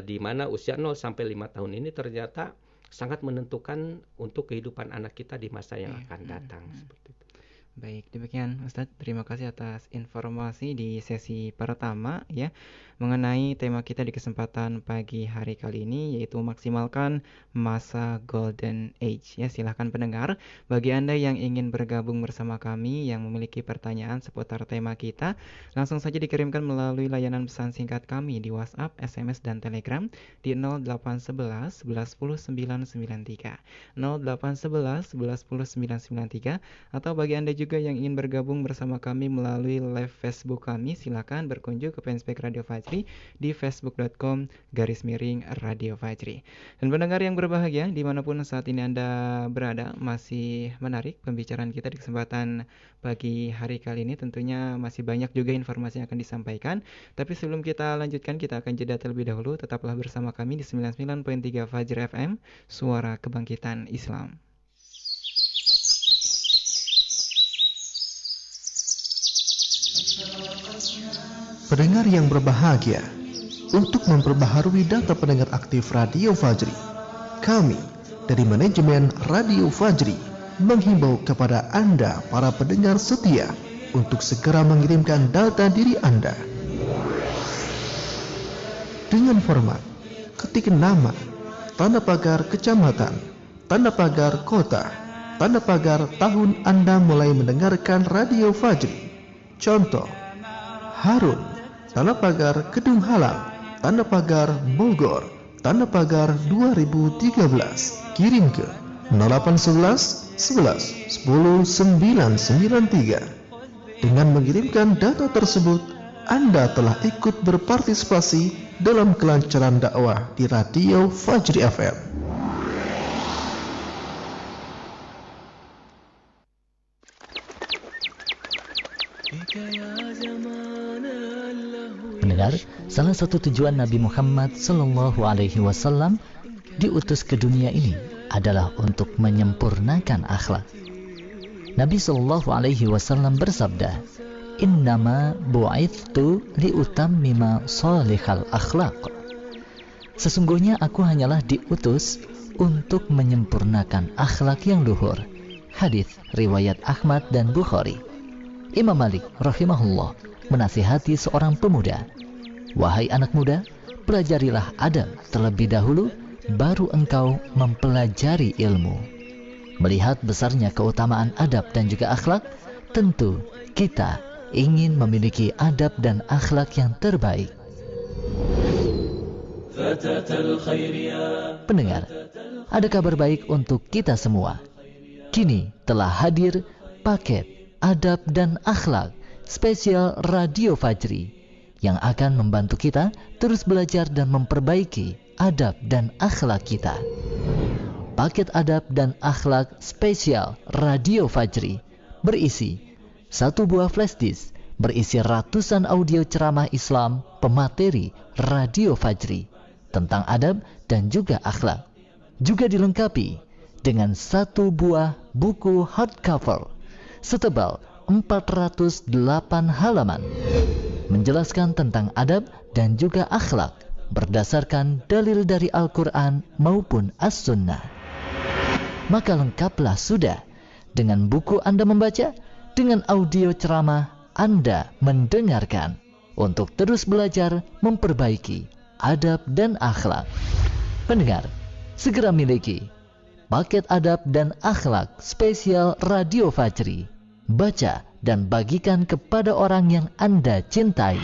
Di mana usia 0 sampai 5 tahun ini ternyata sangat menentukan untuk kehidupan anak kita di masa yang akan datang. Seperti itu. Baik, demikian Ustadz, terima kasih atas informasi di sesi pertama, ya, mengenai tema kita di kesempatan pagi hari kali ini, yaitu memaksimalkan masa Golden Age. Ya, silahkan pendengar, bagi Anda yang ingin bergabung bersama kami, yang memiliki pertanyaan seputar tema kita, langsung saja dikirimkan melalui layanan pesan singkat kami di WhatsApp, SMS, dan Telegram di 0811 11 10 993, 0811 11 10 993, atau bagi Anda juga yang ingin bergabung bersama kami melalui live Facebook kami, silakan berkunjung ke fanspage Radio Fajri di facebook.com/Radio Fajri. Dan pendengar yang berbahagia dimanapun saat ini Anda berada, masih menarik pembicaraan kita di kesempatan pagi hari kali ini. Tentunya masih banyak juga informasi yang akan disampaikan, tapi sebelum kita lanjutkan, kita akan jeda terlebih dahulu. Tetaplah bersama kami di 99.3 Fajri FM, Suara Kebangkitan Islam. Pendengar yang berbahagia, untuk memperbaharui data pendengar aktif Radio Fajri, kami dari manajemen Radio Fajri menghimbau kepada Anda para pendengar setia untuk segera mengirimkan data diri Anda dengan format ketik nama, tanda pagar kecamatan, tanda pagar kota, tanda pagar tahun Anda mulai mendengarkan Radio Fajri. Contoh, Harun, tanda pagar Kedung Halang, tanda pagar Bogor, tanda pagar 2013. Kirim ke 0811 11 10 993. Dengan mengirimkan data tersebut, Anda telah ikut berpartisipasi dalam kelancaran dakwah di Radio Fajri FM. Pendengar, salah satu tujuan Nabi Muhammad SAW diutus ke dunia ini adalah untuk menyempurnakan akhlak. Nabi SAW bersabda, "Innama bu'ithtu liutammima shalihal akhlaq." Sesungguhnya aku hanyalah diutus untuk menyempurnakan akhlak yang luhur. Hadis riwayat Ahmad dan Bukhari. Imam Malik rahimahullah menasihati seorang pemuda, "Wahai anak muda, pelajarilah adab terlebih dahulu, baru engkau mempelajari ilmu." Melihat besarnya keutamaan adab dan juga akhlak, tentu kita ingin memiliki adab dan akhlak yang terbaik. Pendengar, ada kabar baik untuk kita semua. Kini telah hadir paket adab dan akhlak spesial Radio Fajri yang akan membantu kita terus belajar dan memperbaiki adab dan akhlak kita. Paket adab dan akhlak spesial Radio Fajri berisi 1 buah flash disk berisi ratusan audio ceramah Islam pemateri Radio Fajri tentang adab dan juga akhlak. Juga dilengkapi dengan 1 buah buku hardcover setebal 408 halaman menjelaskan tentang adab dan juga akhlak berdasarkan dalil dari Al-Quran maupun As-Sunnah. Maka lengkaplah sudah dengan buku Anda membaca, dengan audio ceramah Anda mendengarkan untuk terus belajar memperbaiki adab dan akhlak. Pendengar, segera miliki paket adab dan akhlak spesial Radio Fajri. Baca dan bagikan kepada orang yang Anda cintai.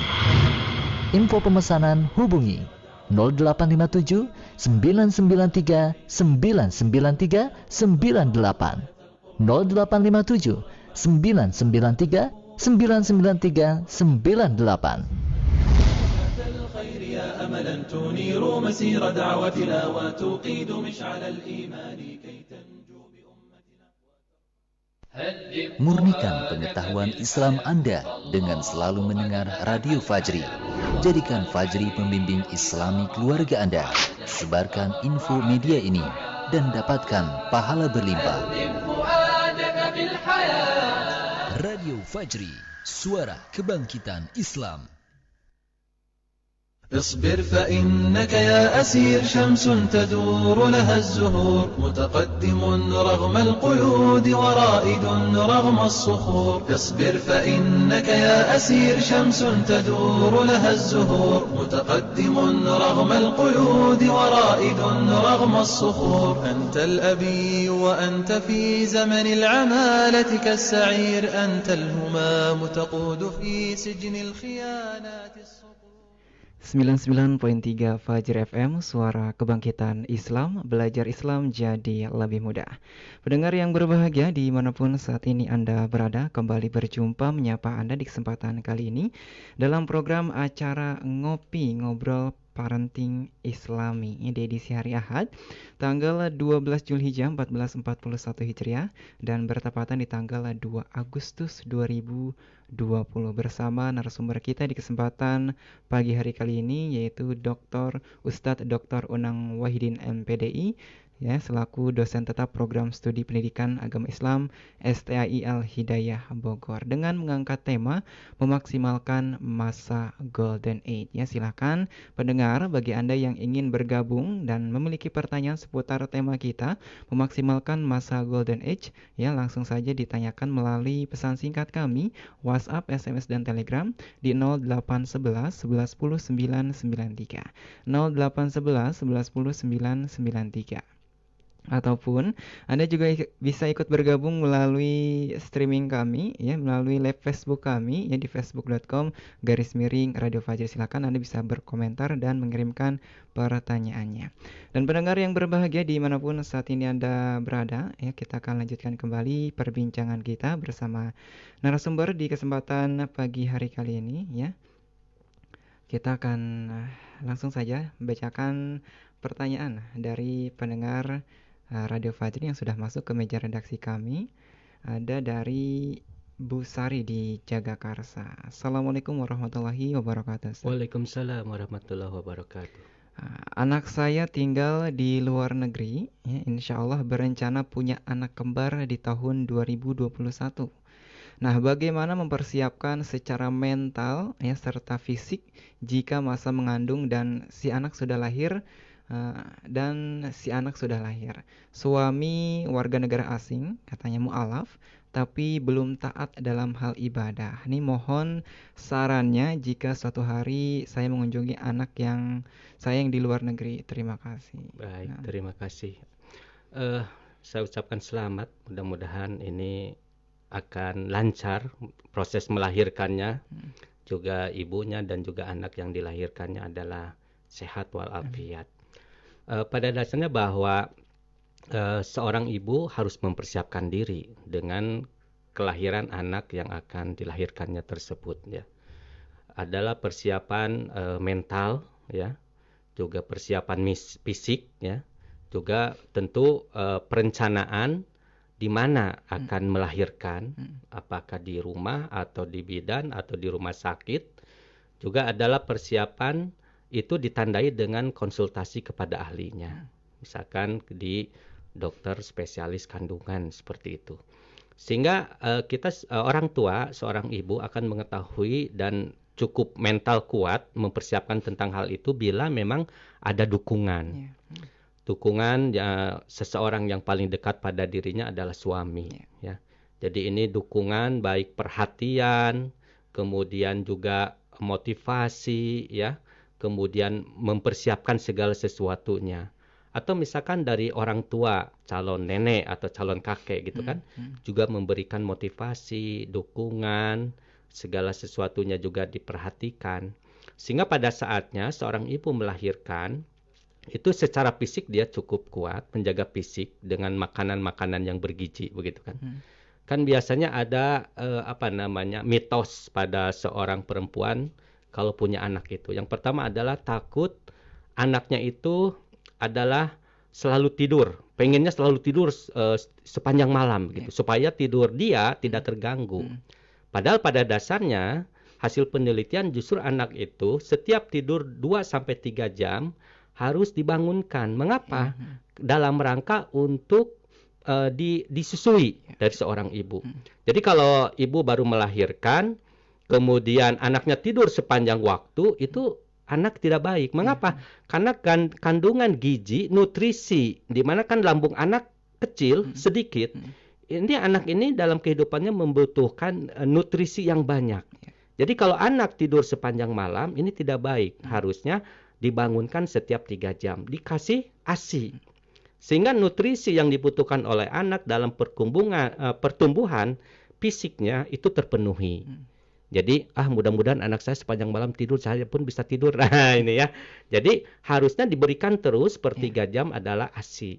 Info pemesanan hubungi 0857 993 993 98 0857 993 993 98. يا أملا تنير مسير دعوتنا وتوقيد مشعل الإيمان كي تنجو بأمتنا. Murnikan pengetahuan Islam Anda dengan selalu mendengar Radio Fajri. Jadikan Fajri pembimbing Islami keluarga Anda. Sebarkan info media ini dan dapatkan pahala berlimpah. Radio Fajri, suara kebangkitan Islam. اصبر فإنك يا أسير شمس تدور لها الزهور متقدم رغم القيود ورائد رغم الصخور اصبر فإنك يا أسير شمس تدور لها الزهور متقدم رغم القيود ورائد رغم الصخور أنت الأبي وأنت في زمن العمالة كالسعير أنت الهمام تقود في سجن الخيانات الصخور. 99.3 Fajri FM, suara kebangkitan Islam, belajar Islam jadi lebih mudah. Pendengar yang berbahagia dimanapun saat ini Anda berada, kembali berjumpa menyapa Anda di kesempatan kali ini dalam program acara Ngopi Ngobrol Parenting Islami di edisi hari Ahad tanggal 12 Zulhijjah 1441 Hijriah dan bertepatan di tanggal 2 Agustus 2020 bersama narasumber kita di kesempatan pagi hari kali ini yaitu Ustadz Dr. Unang Wahidin MPDI ya, selaku dosen tetap program studi pendidikan agama Islam STAI Al-Hidayah Bogor dengan mengangkat tema memaksimalkan masa Golden Age. Ya, silakan pendengar bagi Anda yang ingin bergabung dan memiliki pertanyaan seputar tema kita memaksimalkan masa Golden Age, ya langsung saja ditanyakan melalui pesan singkat kami, WhatsApp, SMS dan Telegram di 0811 11 10 993 0811 11 10 993. Ataupun Anda juga bisa ikut bergabung melalui streaming kami ya, melalui live Facebook kami ya di facebook.com/Radio Fajri. Silakan Anda bisa berkomentar dan mengirimkan pertanyaannya. Dan pendengar yang berbahagia dimanapun saat ini Anda berada ya, kita akan lanjutkan kembali perbincangan kita bersama narasumber di kesempatan pagi hari kali ini ya. Kita akan langsung saja bacakan pertanyaan dari pendengar Radio Fajri yang sudah masuk ke meja redaksi kami. Ada dari Bu Sari di Jagakarsa. Assalamualaikum warahmatullahi wabarakatuh. Waalaikumsalam warahmatullahi wabarakatuh. Anak saya tinggal di luar negeri, ya, insya Allah berencana punya anak kembar di tahun 2021. Nah, bagaimana mempersiapkan secara mental ya serta fisik jika masa mengandung dan si anak sudah lahir? Suami warga negara asing, katanya mu'alaf, tapi belum taat dalam hal ibadah. Ini mohon sarannya jika suatu hari saya mengunjungi anak yang saya yang di luar negeri. Terima kasih. Baik, terima kasih. Saya ucapkan selamat. Mudah-mudahan ini akan lancar proses melahirkannya. Juga ibunya dan juga anak yang dilahirkannya adalah sehat walafiat. Pada dasarnya bahwa seorang ibu harus mempersiapkan diri dengan kelahiran anak yang akan dilahirkannya tersebut, ya. Adalah persiapan mental, ya, juga persiapan fisik, ya, juga tentu perencanaan di mana akan melahirkan, apakah di rumah atau di bidan atau di rumah sakit. Juga adalah persiapan itu ditandai dengan konsultasi kepada ahlinya, misalkan di dokter spesialis kandungan seperti itu. Sehingga kita orang tua, seorang ibu akan mengetahui dan cukup mental kuat mempersiapkan tentang hal itu bila memang ada dukungan. Dukungan ya, seseorang yang paling dekat pada dirinya adalah suami. Ya. Jadi ini dukungan baik perhatian, kemudian juga motivasi, ya. Kemudian mempersiapkan segala sesuatunya. Atau misalkan dari orang tua, calon nenek atau calon kakek gitu kan, juga memberikan motivasi, dukungan, segala sesuatunya juga diperhatikan. Sehingga pada saatnya seorang ibu melahirkan, itu secara fisik dia cukup kuat, menjaga fisik dengan makanan-makanan yang bergizi begitu kan. Kan biasanya ada mitos pada seorang perempuan kalau punya anak itu. Yang pertama adalah takut anaknya itu adalah selalu tidur. Pengennya selalu tidur sepanjang malam gitu, supaya tidur dia tidak terganggu. Padahal pada dasarnya hasil penelitian justru anak itu setiap tidur 2-3 jam harus dibangunkan. Mengapa? Dalam rangka untuk disusui dari seorang ibu. Jadi kalau ibu baru melahirkan, kemudian anaknya tidur sepanjang waktu, itu anak tidak baik. Mengapa? Karena kandungan gizi, nutrisi, di mana kan lambung anak kecil, sedikit. Ini anak ini dalam kehidupannya membutuhkan nutrisi yang banyak. Jadi kalau anak tidur sepanjang malam, ini tidak baik. Harusnya dibangunkan setiap 3 jam. Dikasih ASI. Sehingga nutrisi yang dibutuhkan oleh anak dalam pertumbuhan fisiknya itu terpenuhi. Jadi mudah-mudahan anak saya sepanjang malam tidur, saya pun bisa tidur. Nah ini ya. Jadi harusnya diberikan terus per 3 jam adalah ASI.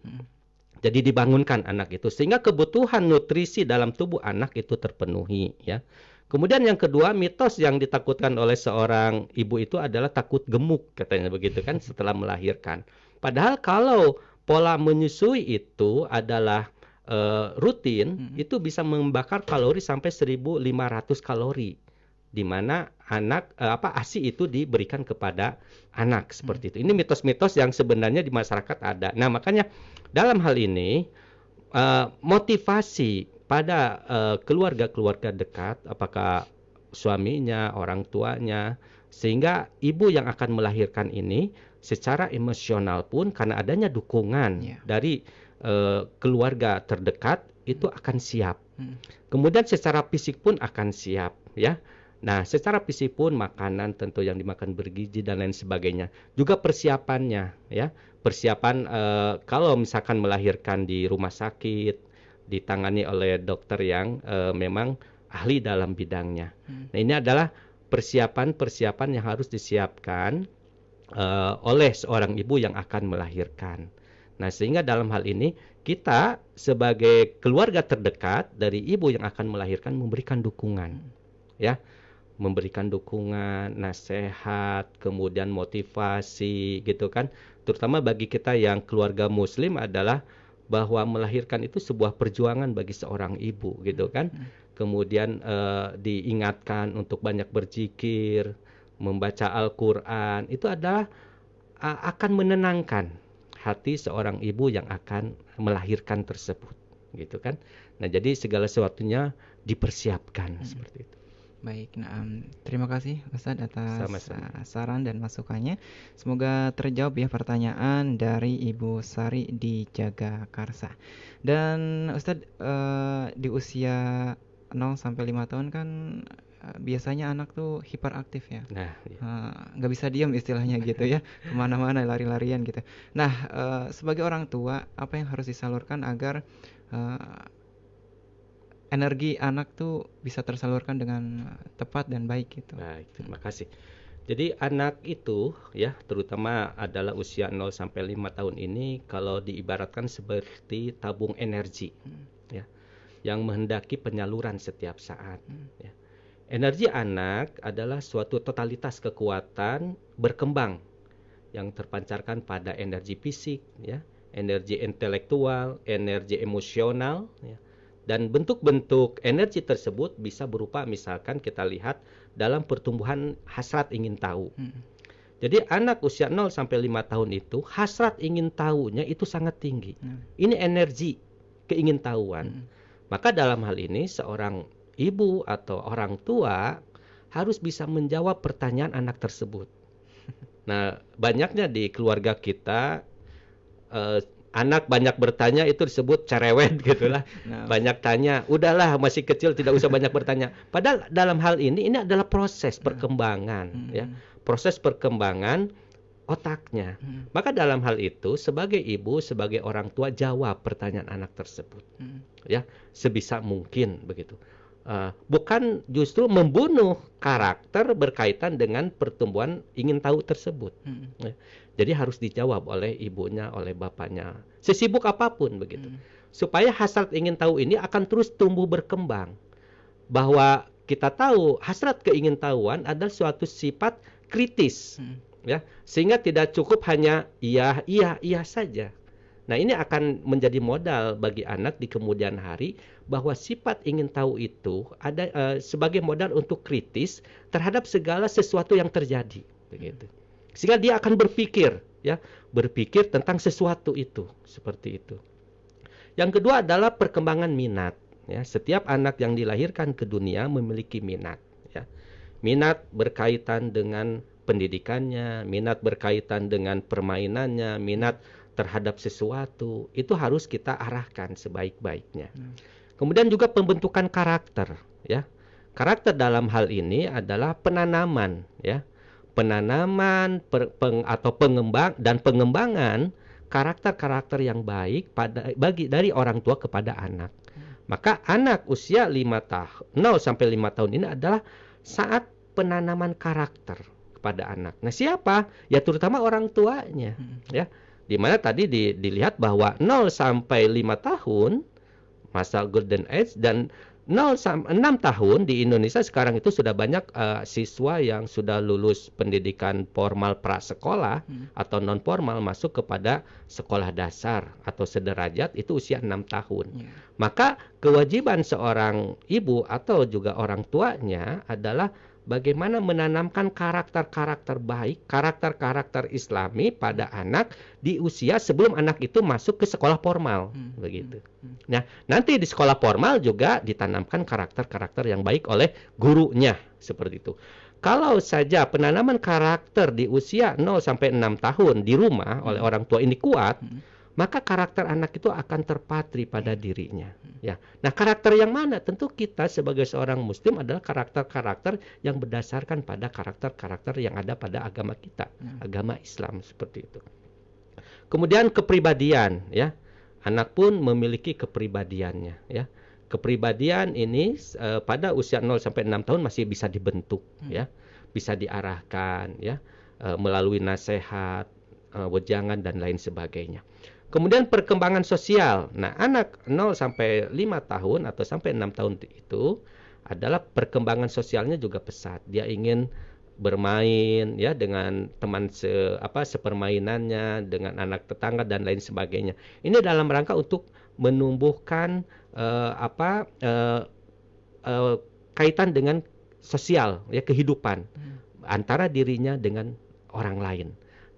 Jadi dibangunkan anak itu sehingga kebutuhan nutrisi dalam tubuh anak itu terpenuhi, ya. Kemudian yang kedua, mitos yang ditakutkan oleh seorang ibu itu adalah takut gemuk, katanya begitu kan setelah melahirkan. Padahal kalau pola menyusui itu adalah rutin, itu bisa membakar kalori sampai 1.500 kalori. Di mana ASI itu diberikan kepada anak seperti itu. Ini mitos-mitos yang sebenarnya di masyarakat ada. Nah, makanya dalam hal ini motivasi pada keluarga-keluarga dekat, apakah suaminya, orang tuanya, sehingga ibu yang akan melahirkan ini secara emosional pun karena adanya dukungan dari keluarga terdekat itu akan siap. Kemudian secara fisik pun akan siap, ya. Nah, secara fisik pun makanan tentu yang dimakan bergizi dan lain sebagainya. Juga persiapannya, ya. Persiapan kalau misalkan melahirkan di rumah sakit, ditangani oleh dokter yang memang ahli dalam bidangnya. Nah, ini adalah persiapan-persiapan yang harus disiapkan oleh seorang ibu yang akan melahirkan. Nah, sehingga dalam hal ini kita sebagai keluarga terdekat dari ibu yang akan melahirkan memberikan dukungan, ya. Memberikan dukungan, nasihat, kemudian motivasi gitu kan. Terutama bagi kita yang keluarga muslim adalah bahwa melahirkan itu sebuah perjuangan bagi seorang ibu gitu kan. kemudian diingatkan untuk banyak berzikir, membaca Al-Quran, itu adalah akan menenangkan hati seorang ibu yang akan melahirkan tersebut, gitu kan. Nah, jadi segala sesuatunya dipersiapkan seperti itu. Baik, terima kasih Ustadz atas Sama-sama. saran dan masukannya. Semoga terjawab ya pertanyaan dari Ibu Sari di Jagakarsa. Dan Ustadz, di usia 0 sampai 5 tahun kan biasanya anak tuh hiperaktif ya. Nah, ya. Nggak bisa diam istilahnya gitu ya, kemana-mana lari-larian gitu. Nah, sebagai orang tua, apa yang harus disalurkan agar energi anak tuh bisa tersalurkan dengan tepat dan baik gitu. Baik, terima kasih. Jadi anak itu ya, terutama adalah usia 0 sampai 5 tahun ini, kalau diibaratkan seperti tabung energi ya, yang menghendaki penyaluran setiap saat ya. Energi anak adalah suatu totalitas kekuatan berkembang yang terpancarkan pada energi fisik ya, energi intelektual, energi emosional ya. Dan bentuk-bentuk energi tersebut bisa berupa, misalkan kita lihat dalam pertumbuhan hasrat ingin tahu. Jadi anak usia 0 sampai 5 tahun itu hasrat ingin tahunya itu sangat tinggi. Ini energi keingintahuan. Maka dalam hal ini seorang ibu atau orang tua harus bisa menjawab pertanyaan anak tersebut. Nah, banyaknya di keluarga kita anak banyak bertanya itu disebut cerewet gitulah. Banyak tanya, udahlah masih kecil tidak usah banyak bertanya. Padahal dalam hal ini adalah proses perkembangan ya. Proses perkembangan otaknya. Maka dalam hal itu sebagai ibu, sebagai orang tua jawab pertanyaan anak tersebut. Ya, sebisa mungkin begitu. Bukan justru membunuh karakter berkaitan dengan pertumbuhan ingin tahu tersebut. Ya. Jadi harus dijawab oleh ibunya, oleh bapaknya, sesibuk apapun begitu. Supaya hasrat ingin tahu ini akan terus tumbuh berkembang. Bahwa kita tahu hasrat keingintahuan adalah suatu sifat kritis, ya, sehingga tidak cukup hanya iya saja. Nah, ini akan menjadi modal bagi anak di kemudian hari bahwa sifat ingin tahu itu ada sebagai modal untuk kritis terhadap segala sesuatu yang terjadi, begitu. Sehingga dia akan berpikir, ya, berpikir tentang sesuatu itu, seperti itu. Yang kedua adalah perkembangan minat. Ya, setiap anak yang dilahirkan ke dunia memiliki minat. Ya. Minat berkaitan dengan pendidikannya, minat berkaitan dengan permainannya, minat terhadap sesuatu, itu harus kita arahkan sebaik-baiknya. Kemudian juga pembentukan karakter. Ya. Karakter dalam hal ini adalah penanaman, ya. Penanaman atau pengembangan karakter-karakter yang baik dari orang tua kepada anak. Maka anak usia 0 sampai 5 tahun ini adalah saat penanaman karakter kepada anak. Nah, siapa? Ya terutama orang tuanya, ya. Di mana tadi dilihat bahwa 0 sampai 5 tahun masa golden age, dan 0 sampai 6 tahun di Indonesia sekarang itu sudah banyak siswa yang sudah lulus pendidikan formal prasekolah atau non formal masuk kepada sekolah dasar atau sederajat, itu usia 6 tahun. Maka kewajiban seorang ibu atau juga orang tuanya adalah bagaimana menanamkan karakter-karakter baik, karakter-karakter Islami pada anak di usia sebelum anak itu masuk ke sekolah formal, begitu. Nah, nanti di sekolah formal juga ditanamkan karakter-karakter yang baik oleh gurunya, seperti itu. Kalau saja penanaman karakter di usia 0 sampai 6 tahun di rumah oleh orang tua ini kuat, maka karakter anak itu akan terpatri pada dirinya. Ya. Nah, karakter yang mana? Tentu kita sebagai seorang muslim adalah karakter-karakter yang berdasarkan pada karakter-karakter yang ada pada agama kita, agama Islam, seperti itu. Kemudian kepribadian, ya. Anak pun memiliki kepribadiannya, ya. Kepribadian ini pada usia 0 sampai 6 tahun masih bisa dibentuk, ya. Bisa diarahkan, ya, melalui nasihat, wejangan dan lain sebagainya. Kemudian perkembangan sosial. Nah, anak 0 sampai 5 tahun atau sampai 6 tahun itu adalah perkembangan sosialnya juga pesat. Dia ingin bermain, ya, dengan teman sepermainannya, dengan anak tetangga dan lain sebagainya. Ini dalam rangka untuk menumbuhkan kaitan dengan sosial, ya, kehidupan antara dirinya dengan orang lain.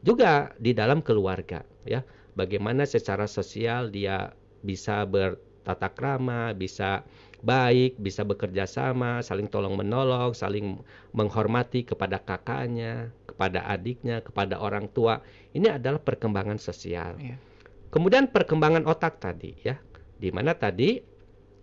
Juga di dalam keluarga, ya, bagaimana secara sosial dia bisa bertata krama, bisa baik, bisa bekerja sama, saling tolong menolong, saling menghormati kepada kakaknya, kepada adiknya, kepada orang tua. Ini adalah perkembangan sosial. Iya. Kemudian perkembangan otak tadi, ya, di mana tadi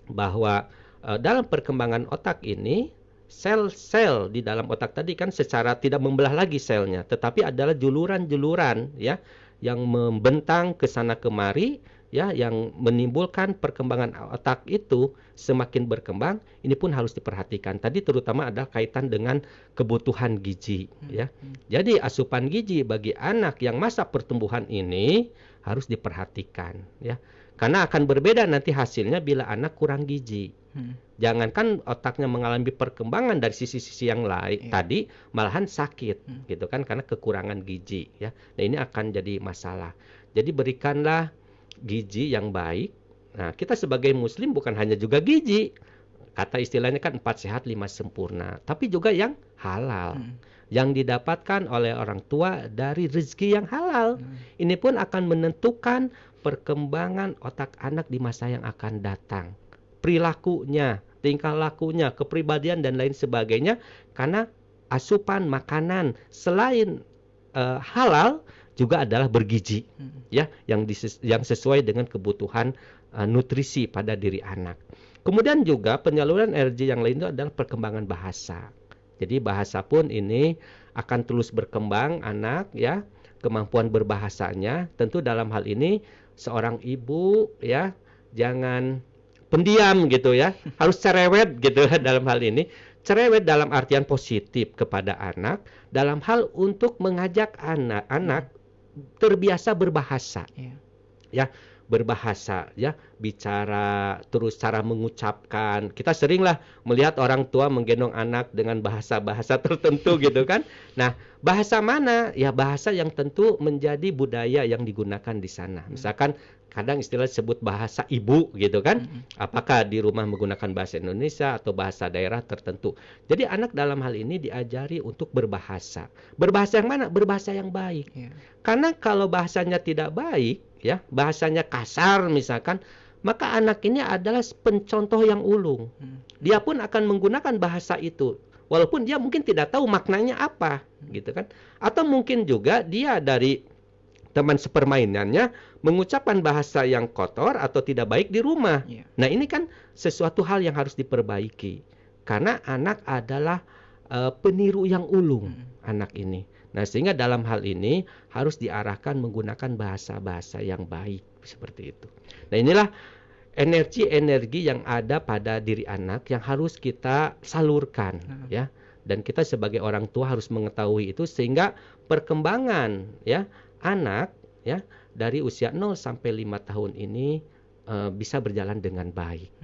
bahwa dalam perkembangan otak ini sel-sel di dalam otak tadi kan secara tidak membelah lagi selnya, tetapi adalah juluran-juluran, ya, yang membentang ke sana kemari, ya, yang menimbulkan perkembangan otak itu semakin berkembang. Ini pun harus diperhatikan. Tadi terutama ada kaitan dengan kebutuhan gizi, ya. Jadi asupan gizi bagi anak yang masa pertumbuhan ini harus diperhatikan, ya. Karena akan berbeda nanti hasilnya bila anak kurang gizi. Jangankan otaknya mengalami perkembangan dari sisi-sisi yang lain tadi, malahan sakit, gitu kan, karena kekurangan gizi, ya. Nah, ini akan jadi masalah. Jadi berikanlah gizi yang baik. Nah, kita sebagai muslim bukan hanya juga gizi. Kata istilahnya kan 4 sehat 5 sempurna, tapi juga yang halal. Yang didapatkan oleh orang tua dari rezeki yang halal. Ini pun akan menentukan perkembangan otak anak di masa yang akan datang. Perilakunya, tingkah lakunya, kepribadian dan lain sebagainya, karena asupan makanan selain halal juga adalah bergizi, ya, yang sesuai dengan kebutuhan nutrisi pada diri anak. Kemudian juga penyaluran energi yang lain itu adalah perkembangan bahasa. Jadi bahasa pun ini akan terus berkembang anak, ya, kemampuan berbahasanya. Tentu dalam hal ini seorang ibu, ya, jangan pendiam gitu, ya, harus cerewet gitu dalam hal ini. Cerewet dalam artian positif kepada anak, dalam hal untuk mengajak anak-anak terbiasa berbahasa, ya, berbahasa, ya, bicara, terus cara mengucapkan. Kita seringlah melihat orang tua menggendong anak dengan bahasa-bahasa tertentu gitu kan. Nah, bahasa mana? Ya, bahasa yang tentu menjadi budaya yang digunakan di sana. Misalkan kadang istilah sebut bahasa ibu gitu kan. Apakah di rumah menggunakan bahasa Indonesia atau bahasa daerah tertentu. Jadi anak dalam hal ini diajari untuk berbahasa. Berbahasa yang mana? Berbahasa yang baik. Karena kalau bahasanya tidak baik, ya, bahasanya kasar misalkan, maka anak ini adalah pencontoh yang ulung. Dia pun akan menggunakan bahasa itu, walaupun dia mungkin tidak tahu maknanya apa, gitu kan. Atau mungkin juga dia dari teman sepermainannya mengucapkan bahasa yang kotor atau tidak baik di rumah. Nah, ini kan sesuatu hal yang harus diperbaiki. Karena anak adalah peniru yang ulung, anak ini. Nah, sehingga dalam hal ini harus diarahkan menggunakan bahasa-bahasa yang baik, seperti itu. Nah, inilah energi-energi yang ada pada diri anak yang harus kita salurkan, ya. Dan kita sebagai orang tua harus mengetahui itu sehingga perkembangan, ya, anak, ya, dari usia 0 sampai 5 tahun ini bisa berjalan dengan baik.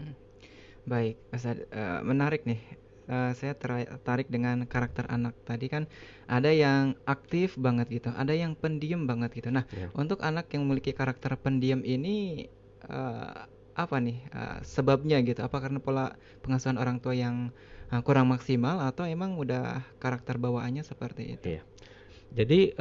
Baik, Ustaz, menarik nih. Saya tertarik dengan karakter anak tadi kan, ada yang aktif banget gitu, ada yang pendiam banget gitu. Nah, untuk anak yang memiliki karakter pendiam ini apa nih sebabnya gitu? Apa karena pola pengasuhan orang tua yang kurang maksimal atau emang udah karakter bawaannya seperti itu? Jadi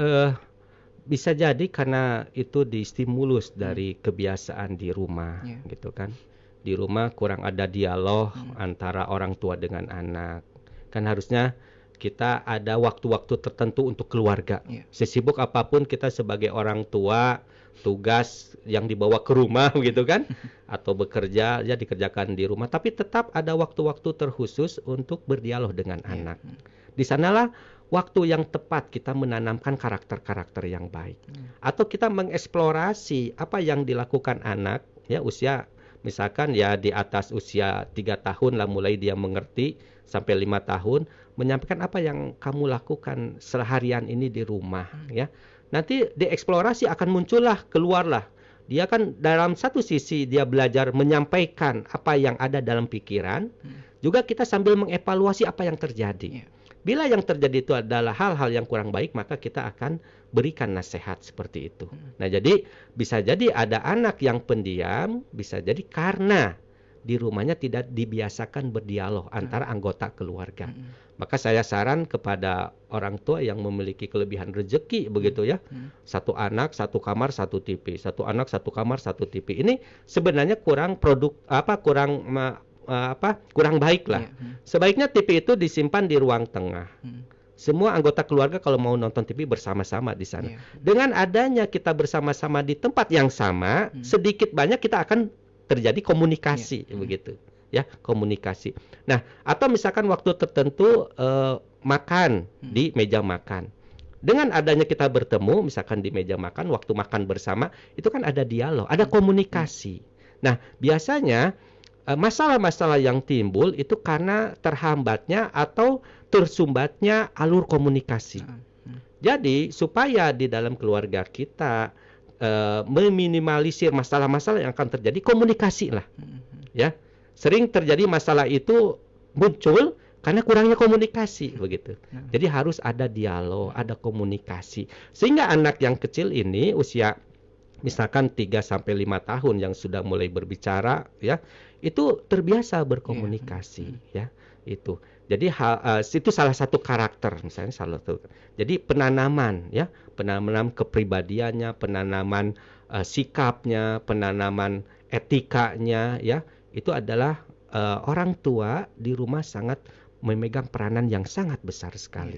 bisa jadi karena itu distimulus dari kebiasaan di rumah, gitu kan. Di rumah kurang ada dialog antara orang tua dengan anak. Kan harusnya kita ada waktu-waktu tertentu untuk keluarga. Sesibuk apapun kita sebagai orang tua, tugas yang dibawa ke rumah gitu kan, atau bekerja ya dikerjakan di rumah, tapi tetap ada waktu-waktu terkhusus untuk berdialog dengan anak. Di sanalah waktu yang tepat kita menanamkan karakter-karakter yang baik. Atau kita mengeksplorasi apa yang dilakukan anak, ya, usia misalkan ya di atas usia 3 tahun lah mulai dia mengerti sampai 5 tahun, menyampaikan apa yang kamu lakukan seharian ini di rumah, ya. Nanti dieksplorasi akan muncullah, keluarlah. Dia kan dalam satu sisi dia belajar menyampaikan apa yang ada dalam pikiran, juga kita sambil mengevaluasi apa yang terjadi. Bila yang terjadi itu adalah hal-hal yang kurang baik, maka kita akan berikan nasihat seperti itu. Nah, jadi bisa jadi ada anak yang pendiam, bisa jadi karena di rumahnya tidak dibiasakan berdialog antara anggota keluarga. Maka saya saran kepada orang tua yang memiliki kelebihan rezeki begitu ya. Satu anak, satu kamar, satu TV. Satu anak, satu kamar, satu TV. Ini sebenarnya kurang baik lah. Sebaiknya TV itu disimpan di ruang tengah. Semua anggota keluarga kalau mau nonton TV bersama-sama di sana. Dengan adanya kita bersama-sama di tempat yang sama, sedikit banyak kita akan terjadi komunikasi begitu. Ya, komunikasi. Nah, atau misalkan waktu tertentu makan di meja makan. Dengan adanya kita bertemu misalkan di meja makan, waktu makan bersama, itu kan ada dialog, ada komunikasi. Nah, biasanya masalah-masalah yang timbul itu karena terhambatnya atau tersumbatnya alur komunikasi. Jadi, supaya di dalam keluarga kita meminimalisir masalah-masalah yang akan terjadi, komunikasi lah. Ya. Sering terjadi masalah itu muncul karena kurangnya komunikasi begitu. Jadi harus ada dialog, ada komunikasi. Sehingga anak yang kecil ini usia misalkan 3 sampai 5 tahun yang sudah mulai berbicara ya, itu terbiasa berkomunikasi ya. Itu. Jadi itu salah satu karakter misalnya salah satu. Jadi penanaman ya, penanaman kepribadiannya, penanaman sikapnya, penanaman etikanya ya, itu adalah orang tua di rumah sangat memegang peranan yang sangat besar sekali.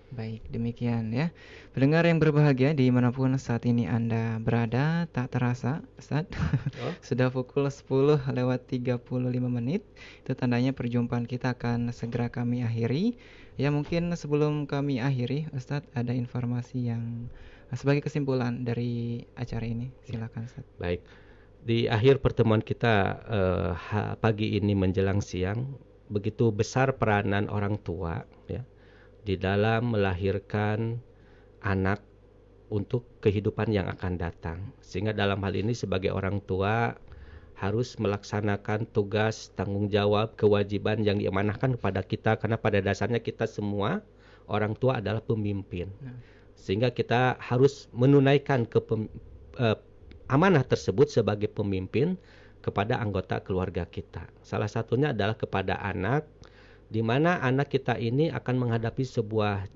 Baik, demikian ya. Pendengar yang berbahagia dimanapun saat ini Anda berada, tak terasa Ustaz, sudah pukul 10:35. Itu tandanya perjumpaan kita akan segera kami akhiri. Ya, mungkin sebelum kami akhiri Ustaz, ada informasi yang sebagai kesimpulan dari acara ini. Silakan Ustaz. Baik. Di akhir pertemuan kita pagi ini menjelang siang, begitu besar peranan orang tua ya di dalam melahirkan anak untuk kehidupan yang akan datang. Sehingga dalam hal ini sebagai orang tua harus melaksanakan tugas, tanggung jawab, kewajiban yang diamanahkan kepada kita, karena pada dasarnya kita semua orang tua adalah pemimpin. Sehingga kita harus menunaikan amanah tersebut sebagai pemimpin kepada anggota keluarga kita. Salah satunya adalah kepada anak, di mana anak kita ini akan menghadapi sebuah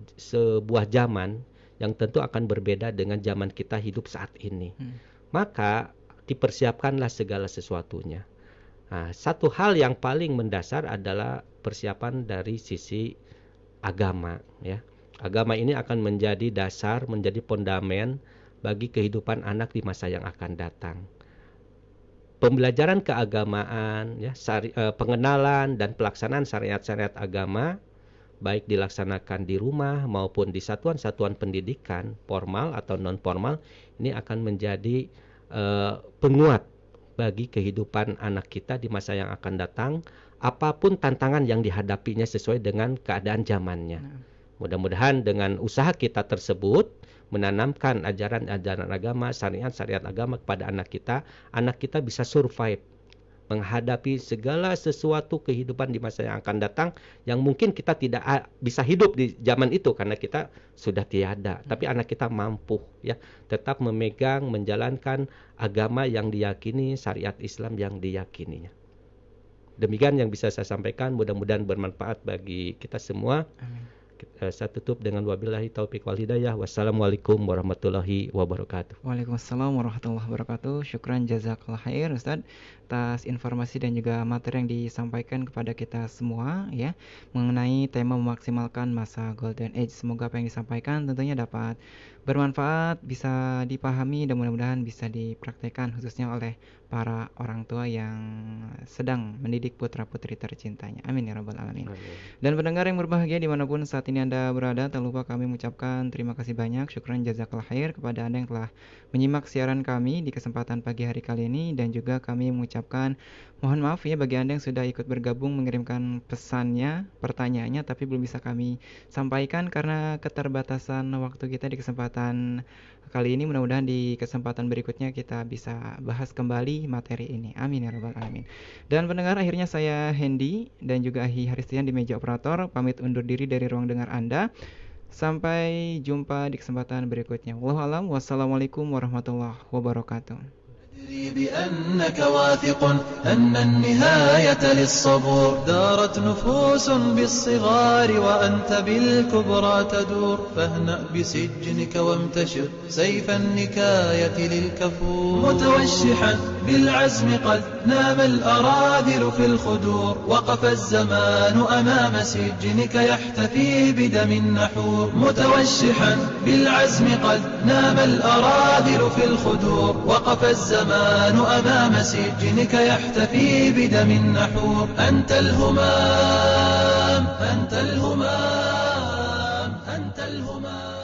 zaman yang tentu akan berbeda dengan zaman kita hidup saat ini. Maka dipersiapkanlah segala sesuatunya. Nah, satu hal yang paling mendasar adalah persiapan dari sisi agama ya. Agama ini akan menjadi dasar, menjadi fondamen bagi kehidupan anak di masa yang akan datang. Pembelajaran keagamaan, ya, pengenalan dan pelaksanaan syariat-syariat agama, baik dilaksanakan di rumah maupun di satuan-satuan pendidikan formal atau non-formal, ini akan menjadi penguat bagi kehidupan anak kita di masa yang akan datang, apapun tantangan yang dihadapinya sesuai dengan keadaan zamannya. Mudah-mudahan dengan usaha kita tersebut, menanamkan ajaran-ajaran agama, syariat-syariat agama kepada anak kita bisa survive menghadapi segala sesuatu kehidupan di masa yang akan datang yang mungkin kita tidak bisa hidup di zaman itu karena kita sudah tiada. Tapi anak kita mampu ya tetap memegang, menjalankan agama yang diyakini, syariat Islam yang diyakininya. Demikian yang bisa saya sampaikan, mudah-mudahan bermanfaat bagi kita semua. Amin. Saya tutup dengan wabillahi taufiq wal hidayah. Wassalamualaikum warahmatullahi wabarakatuh. Waalaikumsalam warahmatullahi wabarakatuh. Syukran jazakallah khair Ustaz atas informasi dan juga materi yang disampaikan kepada kita semua ya mengenai tema memaksimalkan masa Golden Age. Semoga apa yang disampaikan tentunya dapat bermanfaat, bisa dipahami dan mudah-mudahan bisa dipraktekkan khususnya oleh para orang tua yang sedang mendidik putra-putri tercintanya. Amin ya rabbal alamin. Dan pendengar yang berbahagia dimanapun saat ini Anda berada, tak lupa kami mengucapkan terima kasih banyak, syukran jazakallah khair kepada Anda yang telah menyimak siaran kami di kesempatan pagi hari kali ini, dan juga kami mengucapkan mohon maaf ya bagi Anda yang sudah ikut bergabung mengirimkan pesannya, pertanyaannya tapi belum bisa kami sampaikan karena keterbatasan waktu kita di kesempatan kali ini. Mudah-mudahan di kesempatan berikutnya kita bisa bahas kembali materi ini. Amin ya rabbal alamin. Dan pendengar, akhirnya saya Hendy dan juga Ahi Haristian di meja operator pamit undur diri dari ruang dengar Anda. Sampai jumpa di kesempatan berikutnya. Wallahu a'lam. Wassalamualaikum warahmatullahi wabarakatuh. بأنك واثق أن النهاية للصبور دارت نفوس بالصغار وأنت بالكبرى تدور فاهنأ بسجنك وامتشر سيف النكاية للكفور متوشحا بالعزم قد نام الأراذل في الخدور وقف الزمان أمام سجنك يحتفي بدم النحور متوشحا بالعزم قد نام الأراذل في الخدور وقف الزمان أمام سجنك يحتفي بدم النحور أنت الهمام أنت الهمام أنت الهمام